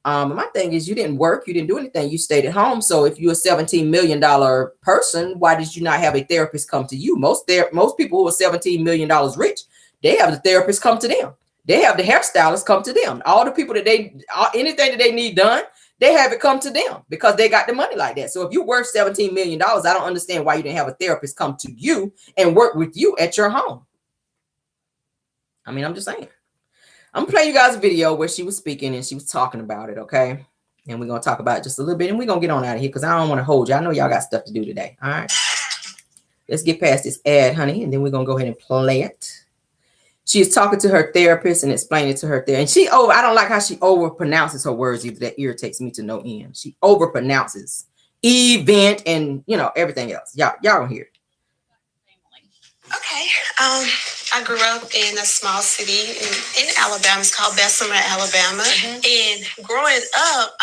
My thing is, you didn't work. You didn't do anything. You stayed at home. So if you're a $17 million person, why did you not have a therapist come to you? Most people who are $17 million rich, they have the therapist come to them. They have the hairstylist come to them. All the people that anything that they need done, they have it come to them because they got the money like that. So if you're worth $17 million, I don't understand why you didn't have a therapist come to you and work with you at your home. I mean, I'm just saying. I'm gonna play you guys a video where she was speaking and she was talking about it, okay? And we're gonna talk about it just a little bit, and we're gonna get on out of here because I don't want to hold you. I know y'all got stuff to do today. All right. Let's get past this ad, honey, and then we're gonna go ahead and play it. She is talking to her therapist and explaining to her therapist. And I don't like how she overpronounces her words either. That irritates me to no end. She overpronounces event and everything else. Y'all gonna hear it. Okay. I grew up in a small city in Alabama. It's called Bessemer, Alabama. Mm-hmm. And growing up,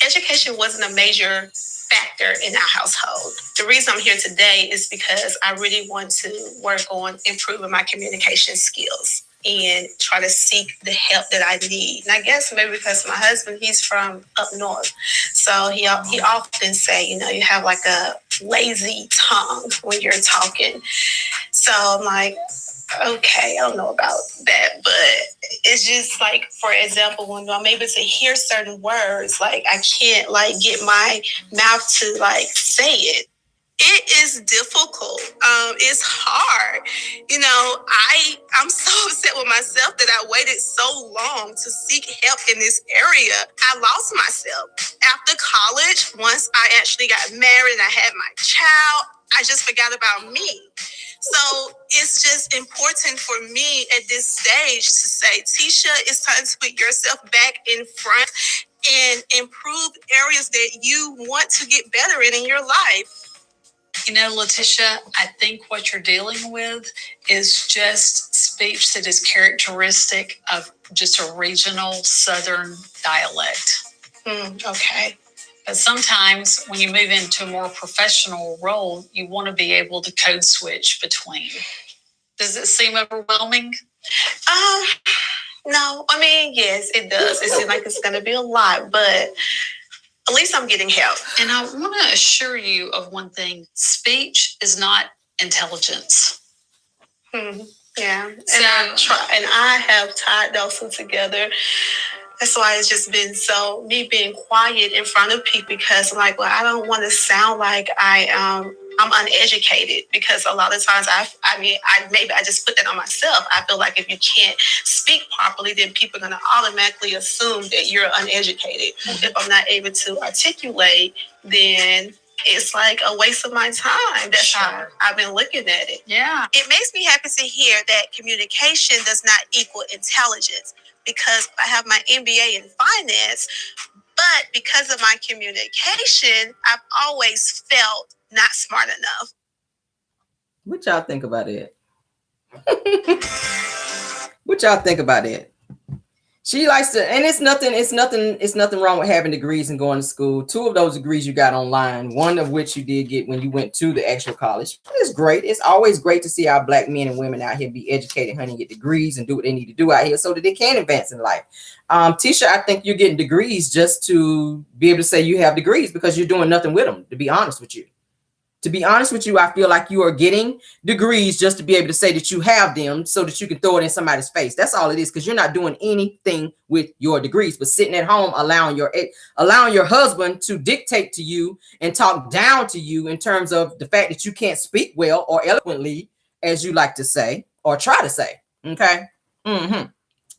education wasn't a major factor in our household. The reason I'm here today is because I really want to work on improving my communication skills and try to seek the help that I need. And I guess maybe because my husband, he's from up north. So he often say, you have like a lazy tongue when you're talking. So I'm like, okay, I don't know about that, but it's just like, for example, when I'm able to hear certain words, like I can't like get my mouth to like say it. It is difficult. It's hard. I'm so upset with myself that I waited so long to seek help in this area. I lost myself. After college, once I actually got married and I had my child, I just forgot about me. So it's just important for me at this stage to say, Tisha, it's time to put yourself back in front and improve areas that you want to get better in your life. Letitia, I think what you're dealing with is just speech that is characteristic of just a regional Southern dialect. Okay. But sometimes when you move into a more professional role, you want to be able to code switch between. Does it seem overwhelming? No. I mean, yes, it does. It seems like it's going to be a lot, but at least I'm getting help. And I want to assure you of one thing. Speech is not intelligence. Yeah. And I have tied those two together. That's why it's just been me being quiet in front of people, because I'm like, well, I don't want to sound like I'm uneducated, because a lot of times I just put that on myself. I feel like if you can't speak properly, then people are going to automatically assume that you're uneducated. Mm-hmm. If I'm not able to articulate, then It's like a waste of my time. That's how I've been looking at it. Yeah. It makes me happy to hear that communication does not equal intelligence, because I have my MBA in finance, but because of my communication, I've always felt not smart enough. What y'all think about it? What y'all think about it? She likes to, and it's nothing wrong with having degrees and going to school. 2 of those degrees you got online, one of which you did get when you went to the actual college. It's great. It's always great to see our Black men and women out here be educated, honey, get degrees and do what they need to do out here so that they can advance in life. Tisha, I think you're getting degrees just to be able to say you have degrees because you're doing nothing with them, to be honest with you. To be honest with you, I feel like you are getting degrees just to be able to say that you have them so that you can throw it in somebody's face. That's all it is, because you're not doing anything with your degrees, but sitting at home allowing your husband to dictate to you and talk down to you in terms of the fact that you can't speak well or eloquently, as you like to say, or try to say. Okay.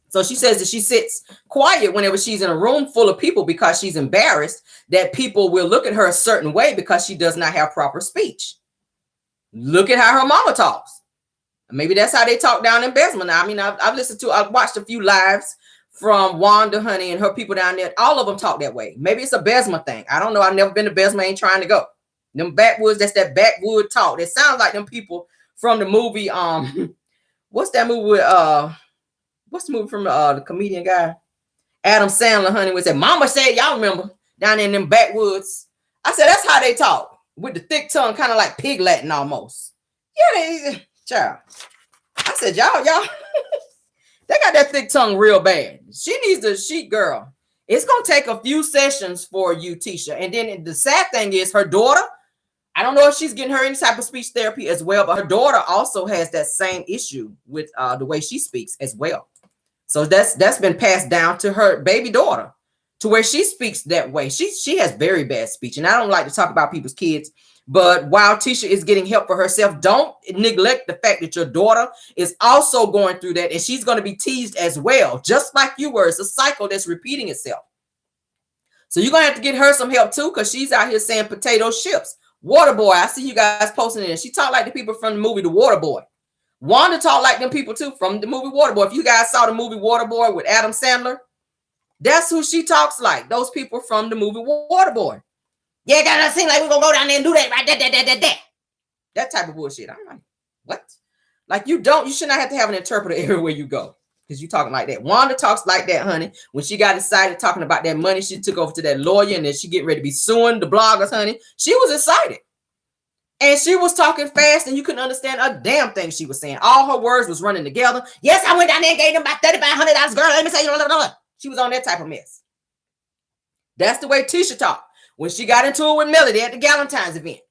So she says that she sits quiet whenever she's in a room full of people because she's embarrassed that people will look at her a certain way because she does not have proper speech. Look at how her mama talks. Maybe that's how they talk down in Bessemer. Now, I mean, I've watched a few lives from Wanda, honey, and her people down there. All of them talk that way. Maybe it's a Bessemer thing. I don't know. I've never been to Bessemer. Ain't trying to go. Them backwoods, that's that backwood talk. It sounds like them people from the movie. What's that movie with, what's the movie from the comedian guy? Adam Sandler, honey, was that Mama said, y'all remember, down in them backwoods. I said, that's how they talk, with the thick tongue, kind of like pig Latin almost. Yeah, child. I said, y'all, they got that thick tongue real bad. She needs a sheet girl. It's going to take a few sessions for you, Tisha. And then the sad thing is her daughter, I don't know if she's getting her any type of speech therapy as well, but her daughter also has that same issue with the way she speaks as well. So that's been passed down to her baby daughter, to where she speaks that way. She has very bad speech. And I don't like to talk about people's kids, but while Tisha is getting help for herself, don't neglect the fact that your daughter is also going through that, and she's going to be teased as well, just like you were. It's a cycle that's repeating itself. So you're going to have to get her some help too, because she's out here saying potato chips. Waterboy, I see you guys posting it. She talked like the people from the movie The Waterboy. Wanda talked like them people too from the movie Waterboy. If you guys saw the movie Waterboy with Adam Sandler, that's who she talks like. Those people from the movie Waterboy. Yeah, that doesn't seem like we're gonna go down there and do that, right? That type of bullshit. I'm like, what? Like you should not have to have an interpreter everywhere you go, because you talking like that. Wanda talks like that, honey. When she got excited talking about that money, she took over to that lawyer, and then she get ready to be suing the bloggers, honey. She was excited. And she was talking fast, and you couldn't understand a damn thing she was saying. All her words was running together. Yes, I went down there and gave them about $3,500. Girl, let me say, blah, blah, blah. She was on that type of mess. That's the way Tisha talked when she got into it with Melody at the Galentine's event.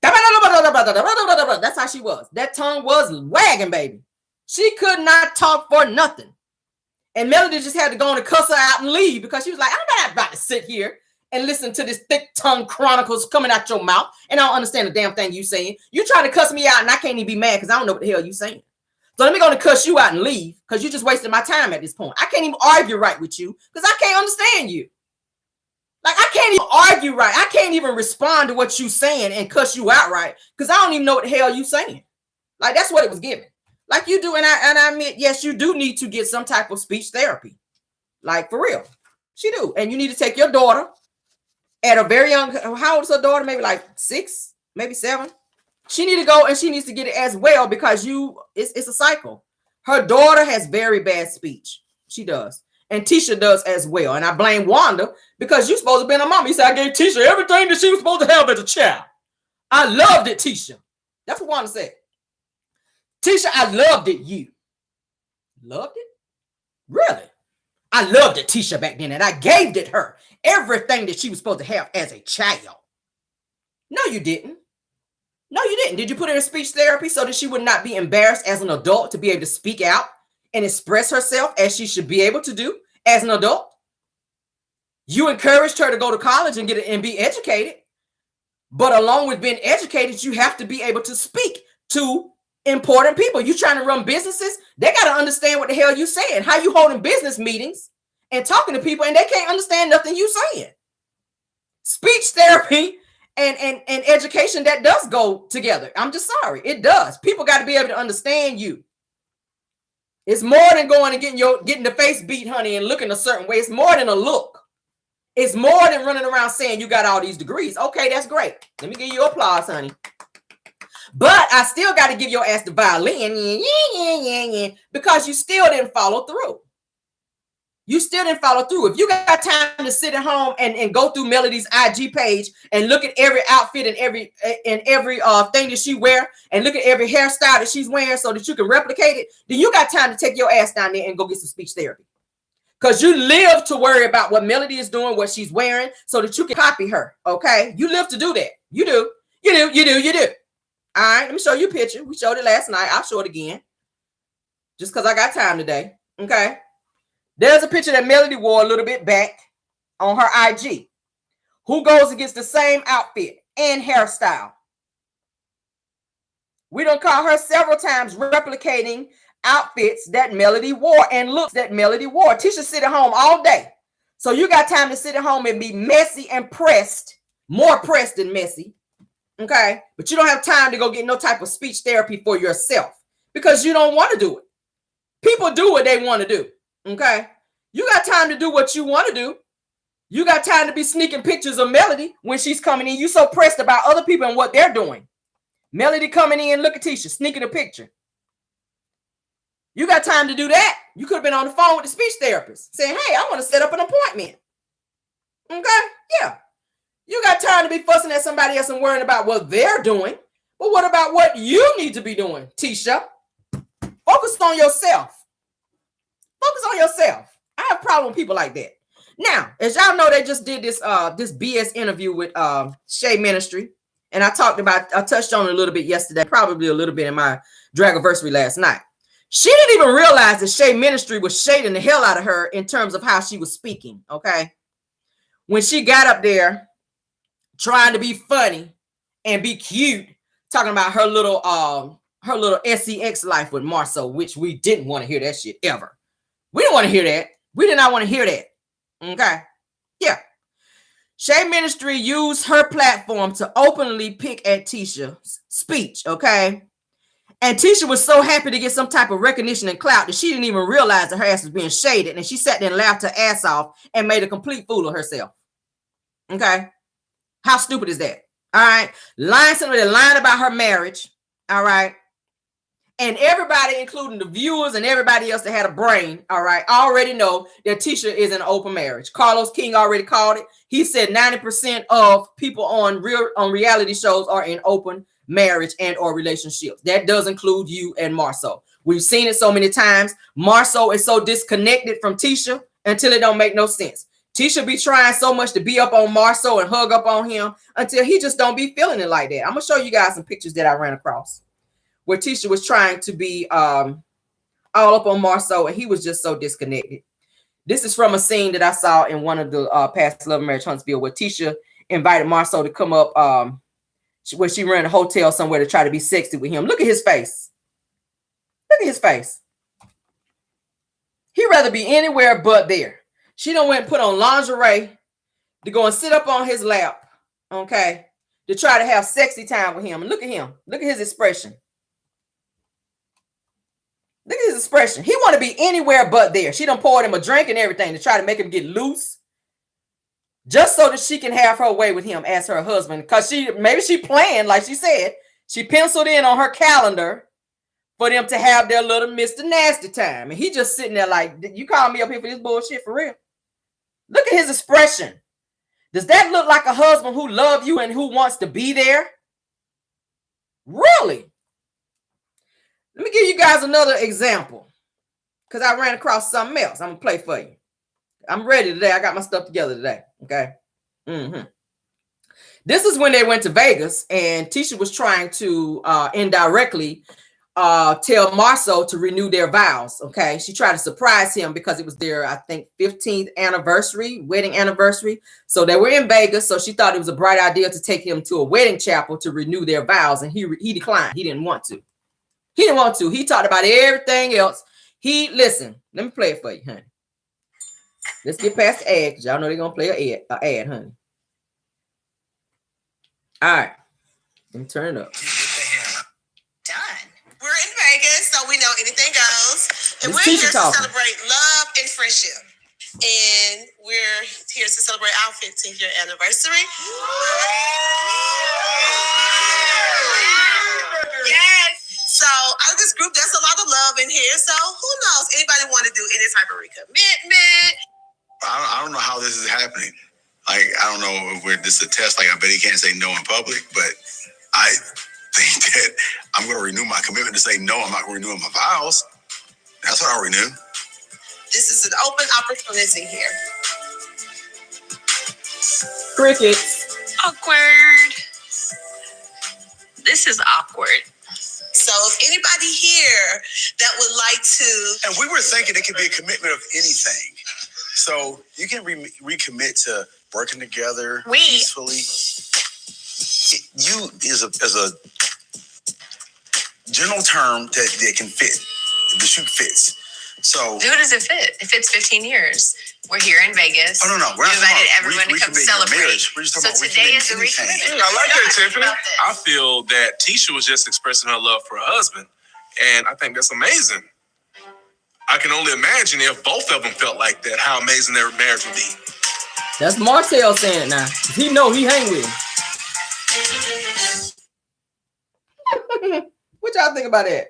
That's how she was. That tongue was wagging, baby. She could not talk for nothing. And Melody just had to go on and cuss her out and leave, because she was like, I'm not about to sit here and listen to this thick tongue chronicles coming out your mouth, and I don't understand the damn thing you saying. You try to cuss me out, and I can't even be mad because I don't know what the hell you saying. So let me go and cuss you out and leave, because you just wasted my time at this point. I can't even argue right with you because I can't understand you. Like, I can't even argue right. I can't even respond to what you saying and cuss you out right, because I don't even know what the hell you saying. Like, that's what it was given. Like you do, and I admit, yes, you do need to get some type of speech therapy. Like, for real. She do. And you need to take your daughter at a very young, how old is her daughter? Maybe like 6, maybe 7. She need to go and she needs to get it as well, because it's a cycle. Her daughter has very bad speech. She does. And Tisha does as well. And I blame Wanda, because you're supposed to be a mama. You said, I gave Tisha everything that she was supposed to have as a child. I loved it, Tisha. That's what Wanda said. Tisha, I loved it, you. Loved it? Really? I loved it, Tisha, back then, and I gave it her everything that she was supposed to have as a child. No, you didn't. No, you didn't. Did you put her in speech therapy so that she would not be embarrassed as an adult to be able to speak out and express herself as she should be able to do as an adult? You encouraged her to go to college and be educated. But along with being educated, you have to be able to speak to important people. You trying to run businesses, they got to understand what the hell you saying. How you holding business meetings and talking to people and they can't understand nothing you saying. Speech therapy and education that does go together. I'm just sorry. It does. People got to be able to understand you. It's more than going and getting the face beat, honey, and looking a certain way. It's more than a look. It's more than running around saying you got all these degrees. Okay, that's great. Let me give you applause, honey. But I still got to give your ass the violin, because you still didn't follow through. You still didn't follow through. If you got time to sit at home and go through Melody's IG page and look at every outfit and every thing that she wear, and look at every hairstyle that she's wearing so that you can replicate it, then you got time to take your ass down there and go get some speech therapy. Because you live to worry about what Melody is doing, what she's wearing, so that you can copy her. Okay? You live to do that. You do. All right, let me show you a picture. We showed it last night. I'll show it again. Just because I got time today. Okay? There's a picture that Melody wore a little bit back on her IG. Who goes against the same outfit and hairstyle? We done caught her several times replicating outfits that Melody wore and looks that Melody wore. Tisha sit at home all day. So you got time to sit at home and be messy and pressed. More pressed than messy. Okay? But you don't have time to go get no type of speech therapy for yourself because you don't want to do it. People do what they want to do. Okay? You got time to do what you want to do. You got time to be sneaking pictures of Melody when she's coming in. You so pressed about other people and what they're doing. Melody coming in, look at Tisha, sneaking a picture. You got time to do that. You could have been on the phone with the speech therapist saying, hey, I want to set up an appointment. Okay? Yeah. You got time to be fussing at somebody else and worrying about what they're doing. But what about what you need to be doing, Tisha? Focus on yourself. Focus on yourself. I have a problem with people like that. Now, as y'all know, they just did this BS interview with Shay Ministry. And I touched on it a little bit yesterday, probably a little bit in my Dragiversary last night. She didn't even realize that Shay Ministry was shading the hell out of her in terms of how she was speaking, okay? When she got up there trying to be funny and be cute, talking about her little sex life with Marsau, which we didn't want to hear that shit ever. We didn't want to hear that. We did not want to hear that. Okay? Yeah. Shay Ministry used her platform to openly pick at Tisha's speech, okay? And Tisha was so happy to get some type of recognition and clout that she didn't even realize that her ass was being shaded. And she sat there and laughed her ass off and made a complete fool of herself. Okay? How stupid is that? All right? Somebody lying about her marriage. All right? And everybody, including the viewers and everybody else that had a brain, all right, already know that Tisha is in an open marriage. Carlos King already called it. He said 90% of people on reality shows are in open marriage and or relationships. That does include you and Marsau. We've seen it so many times. Marsau is so disconnected from Tisha until it don't make no sense. Tisha be trying so much to be up on Marsau and hug up on him until he just don't be feeling it like that. I'm gonna show you guys some pictures that I ran across where Tisha was trying to be all up on Marsau and he was just so disconnected. This is from a scene that I saw in one of the past Love and Marriage Huntsville where Tisha invited Marsau to come up where she ran a hotel somewhere to try to be sexy with him. Look at his face. Look at his face. He'd rather be anywhere but there. She done went and put on lingerie to go and sit up on his lap, okay, to try to have sexy time with him. And look at him. Look at his expression. Look at his expression. He want to be anywhere but there. She done poured him a drink and everything to try to make him get loose. Just so that she can have her way with him as her husband. Because maybe she planned, like she said, she penciled in on her calendar for them to have their little Mr. Nasty time. And he just sitting there like, you call me up here for this bullshit for real? Look at his expression. Does that look like a husband who loves you and who wants to be there? Really? Let me give you guys another example. Because I ran across something else. I'm going to play for you. I'm ready today. I got my stuff together today. Okay. This is when they went to Vegas and Tisha was trying to indirectly tell Marsau to renew their vows. Okay. She tried to surprise him because it was their, I think, 15th anniversary, wedding anniversary. So they were in Vegas. So she thought it was a bright idea to take him to a wedding chapel to renew their vows. And he declined. He didn't want to. He didn't want to. He talked about everything else. Listen, let me play it for you, honey. Let's get past the ad because y'all know they're going to play an ad, honey. All right. Let me turn it up. Done. We're in Vegas, so we know anything goes. And This we're here Tisha to talking. celebrate love and friendship. And we're here to celebrate our 15th year anniversary. Yes. So this group, there's a lot of love in here. So who knows? Anybody want to do any type of recommitment? I don't know how this is happening. Like, I don't know if this is a test. Like, I bet he can't say no in public, but I think that I'm going to renew my commitment to say no. I'm not renewing my vows. That's what I'll renew. This is an open opportunity here. Crickets. Awkward. This is awkward. So if anybody here that would like to... And we were thinking it could be a commitment of anything. So you can recommit to working together peacefully. You is a general term that can fit. The shoe fits. So Who does it fit? It fits 15 years. We're here in Vegas. Oh, no. We're You not invited talking everyone to come recommitting your celebrate. marriage. We're just talking So about today is a recommitting anything. recommitment. I like that, Tiffany. About this. I feel that Tisha was just expressing her love for her husband, and I think that's amazing. I can only imagine if both of them felt like that, how amazing their marriage would be. That's Martel saying it now. He know he hang with him. What y'all think about that?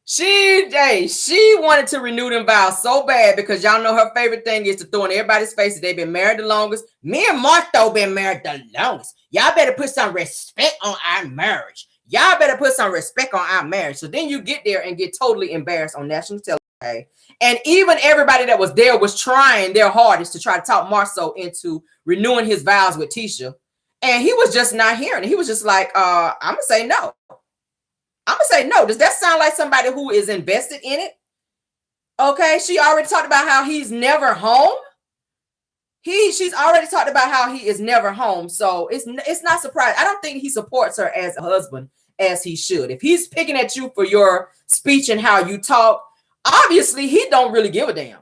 She wanted to renew them vows so bad because y'all know her favorite thing is to throw in everybody's face that they've been married the longest. Me and Martel been married the longest. Y'all better put some respect on our marriage. Y'all better put some respect on our marriage. So then you get there and get totally embarrassed on national television. And even everybody that was there was trying their hardest to try to talk Marsau into renewing his vows with Tisha. And he was just not hearing it. He was just like, I'm going to say no. I'm going to say no. Does that sound like somebody who is invested in it? Okay, she already talked about how he's never home. She's already talked about how he is never home. So it's not surprising. I don't think he supports her as a husband as he should. If he's picking at you for your speech and how you talk, obviously he don't really give a damn.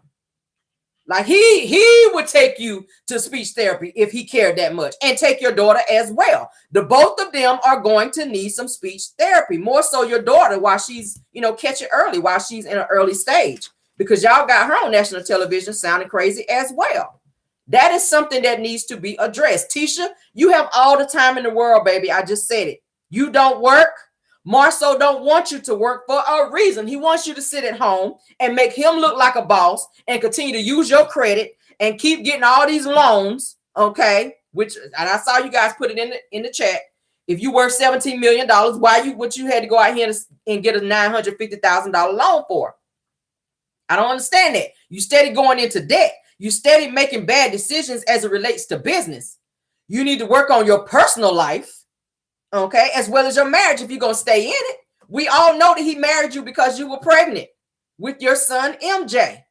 Like he would take you to speech therapy if he cared that much, and take your daughter as well. The both of them are going to need some speech therapy, more so your daughter while she's, catch it early, while she's in an early stage, because y'all got her on national television sounding crazy as well. That is something that needs to be addressed. Tisha, you have all the time in the world, baby. I just said it. You don't work. Marsau don't want you to work for a reason. He wants you to sit at home and make him look like a boss and continue to use your credit and keep getting all these loans. Okay. And I saw you guys put it in the chat. If you worth $17 million, what you had to go out here and get a $950,000 loan for? I don't understand that. You steady going into debt. You steady making bad decisions as it relates to business. You need to work on your personal life. Okay, as well as your marriage if you're going to stay in it. We all know that he married you because you were pregnant with your son, MJ.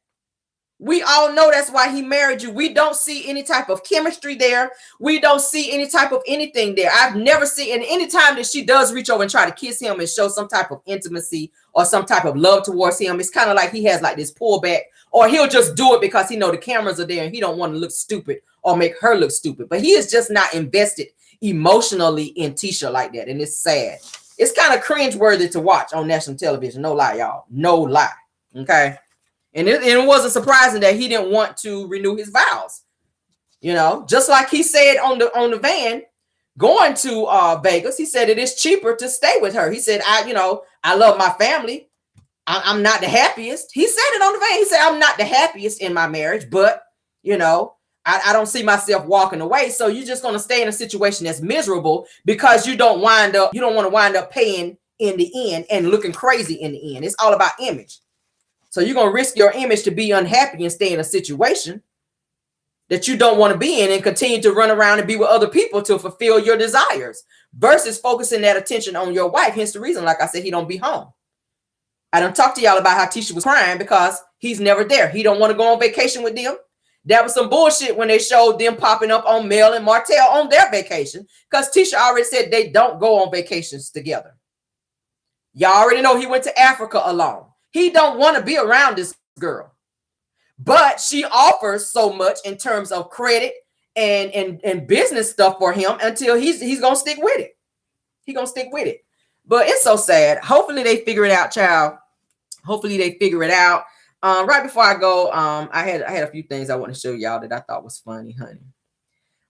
We all know that's why he married you. We don't see any type of chemistry there. We don't see any type of anything there. I've never seen, and any time that she does reach over and try to kiss him and show some type of intimacy or some type of love towards him, it's kind of like he has like this pullback, or he'll just do it because he know the cameras are there and he don't want to look stupid or make her look stupid. But he is just not invested emotionally in Tisha like that, and it's sad. It's kind of cringeworthy to watch on national television. No lie, y'all. No lie. Okay, and it wasn't surprising that he didn't want to renew his vows. Just like he said on the van going to Vegas, he said it is cheaper to stay with her. He said, I love my family. I'm not the happiest. He said it on the van. He said, I'm not the happiest in my marriage, but I don't see myself walking away. So you're just going to stay in a situation that's miserable because you don't want to wind up paying in the end and looking crazy in the end. It's all about image. So you're going to risk your image to be unhappy and stay in a situation that you don't want to be in and continue to run around and be with other people to fulfill your desires versus focusing that attention on your wife. Hence the reason, like I said, he don't be home. I done talked to y'all about how Tisha was crying because he's never there. He don't want to go on vacation with them. That was some bullshit when they showed them popping up on Mel and Martel on their vacation, because Tisha already said they don't go on vacations together. Y'all already know he went to Africa alone. He don't want to be around this girl, but she offers so much in terms of credit and business stuff for him until he's gonna stick with it. He's gonna stick with it. But it's so sad. Hopefully they figure it out, child. Hopefully they figure it out. Right before I go, I had a few things I want to show y'all that I thought was funny, honey.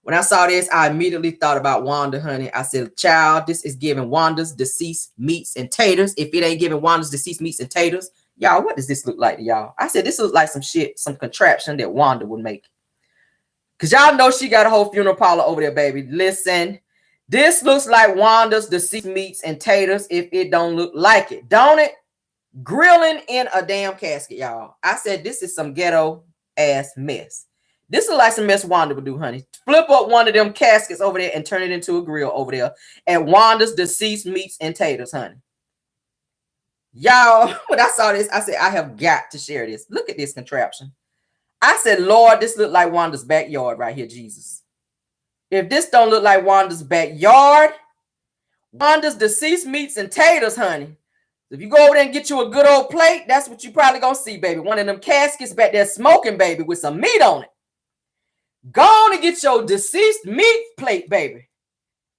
When I saw this, I immediately thought about Wanda, honey. I said, child, this is giving Wanda's deceased meats and taters. If it ain't giving Wanda's deceased meats and taters, y'all, what does this look like to y'all? I said, this looks like some shit, some contraption that Wanda would make. Because y'all know she got a whole funeral parlor over there, baby. Listen, this looks like Wanda's deceased meats and taters if it don't look like it, don't it? Grilling in a damn casket, y'all. I said, this is some ghetto ass mess. This is like some mess Wanda would do, honey. Flip up one of them caskets over there and turn it into a grill over there at Wanda's deceased meats and taters, honey. Y'all, when I saw this, I said, I have got to share this. Look at this contraption. I said, Lord, this look like Wanda's backyard right here, Jesus. If this don't look like Wanda's backyard, Wanda's deceased meats and taters, honey. If you go over there and get you a good old plate, that's what you probably gonna see, baby. One of them caskets back there smoking, baby, with some meat on it. Go on and get your deceased meat plate, baby,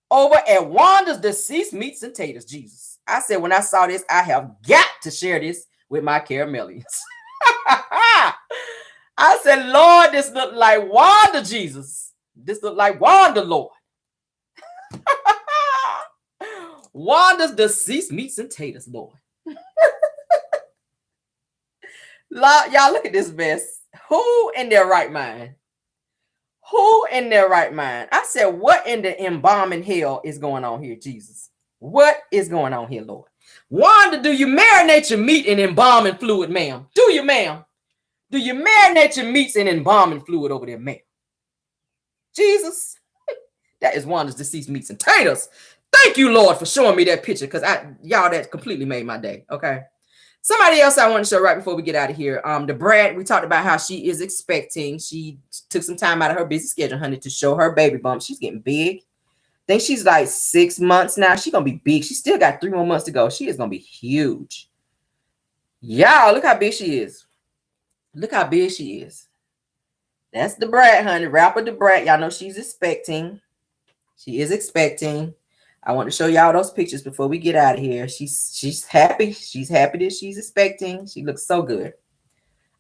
over at Wanda's deceased meats and taters, Jesus. I said, when I saw this, I have got to share this with my caramellians. I said, Lord, this look like Wanda, Jesus. This look like Wanda, Lord. Wanda's deceased meats and taters, Lord. Y'all, look at this mess. Who in their right mind? Who in their right mind? I said, what in the embalming hell is going on here, Jesus? What is going on here, Lord? Wanda, do you marinate your meat in embalming fluid, ma'am? Do you, ma'am? Do you marinate your meats in embalming fluid over there, ma'am? Jesus, that is Wanda's deceased meats and taters. Thank you, Lord, for showing me that picture, because y'all, that completely made my day, okay? Somebody else I want to show right before we get out of here. The Brad, we talked about how she is expecting. She took some time out of her busy schedule, honey, to show her baby bump. She's getting big. I think she's like 6 months now. She's going to be big. She still got 3 more months to go. She is going to be huge. Y'all, look how big she is. Look how big she is. That's the Brad, honey. Rapper the Brad. Y'all know she's expecting. She is expecting. I want to show y'all those pictures before we get out of here. She's happy. She's happy that she's expecting. She looks so good.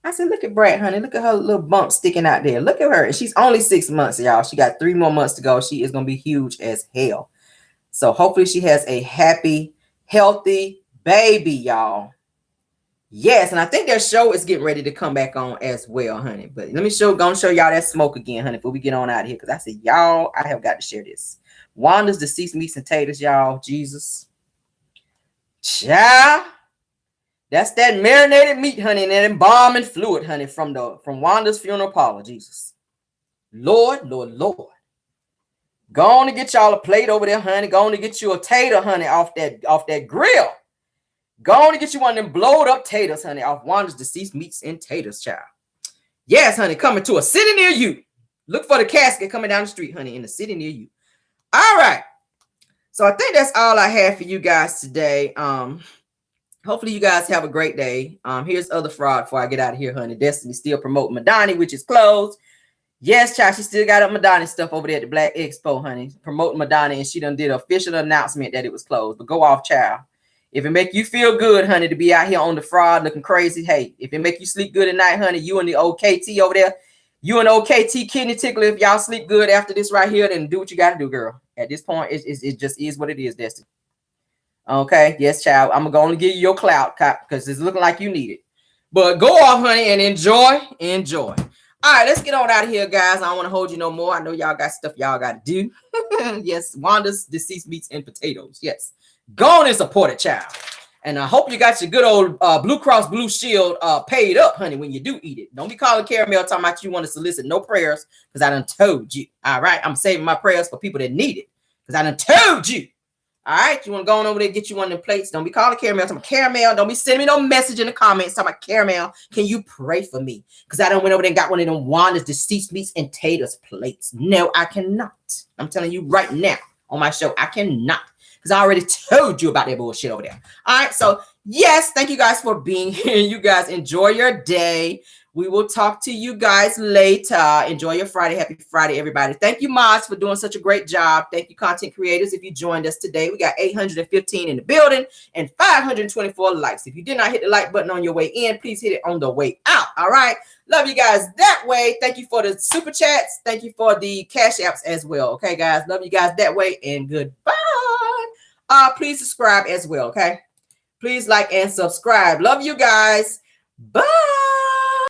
I said, look at Brad, honey. Look at her little bump sticking out there. Look at her. And she's only 6 months, y'all. She got 3 more months to go. She is going to be huge as hell. So hopefully she has a happy, healthy baby, y'all. Yes, and I think their show is getting ready to come back on as well, honey. But let me gonna show y'all that smoke again, honey, before we get on out of here. Because I said, y'all, I have got to share this. Wanda's deceased meats and taters, y'all. Jesus. Child. That's that marinated meat, honey, and that embalming fluid, honey, from Wanda's funeral parlor, Jesus. Lord, Lord, Lord. Go on and get y'all a plate over there, honey. Go on and get you a tater, honey, off that grill. Go on and get you one of them blowed up taters, honey, off Wanda's deceased meats and taters, child. Yes, honey, coming to a city near you. Look for the casket coming down the street, honey, in the city near you. All right. So I think that's all I have for you guys today. Hopefully you guys have a great day. Here's other fraud before I get out of here, honey. Destiny still promoting Madani, which is closed. Yes, child, she still got up Madani stuff over there at the Black Expo, honey, promoting Madani, and she done did an official announcement that it was closed. But go off, child. If it make you feel good, honey, to be out here on the fraud looking crazy, hey, if it make you sleep good at night, honey, you and the old KT over there, you and old KT kidney tickler, if y'all sleep good after this right here, then do what you got to do, girl. At this point, it just is what it is, Destiny. Okay, yes, child. I'm going to give you your clout because it's looking like you need it. But go off, honey, and enjoy. All right, let's get on out of here, guys. I don't want to hold you no more. I know y'all got stuff y'all got to do. Yes, Wanda's deceased meats and potatoes. Yes. Go on and support it, child. And I hope you got your good old Blue Cross Blue Shield paid up, honey, when you do eat it. Don't be calling Caramel talking about you want to solicit no prayers because I done told you. All right, I'm saving my prayers for people that need it because I done told you. All right, you want to go on over there and get you one of them plates. Don't be calling Caramel talking about Caramel. Don't be sending me no message in the comments talking about Caramel. Can you pray for me? Because I done went over there and got one of them Wanda's deceased meats and taters plates. No, I cannot. I'm telling you right now on my show, I cannot. Because I already told you about that bullshit over there. All right. So, yes, thank you guys for being here. You guys enjoy your day. We will talk to you guys later. Enjoy your Friday. Happy Friday, everybody. Thank you, mods, for doing such a great job. Thank you, content creators. If you joined us today, we got 815 in the building and 524 likes. If you did not hit the like button on your way in, please hit it on the way out. All right. Love you guys that way. Thank you for the super chats. Thank you for the cash apps as well. Okay, guys. Love you guys that way, and goodbye. Please subscribe as well. Okay. Please like and subscribe. Love you guys. Bye.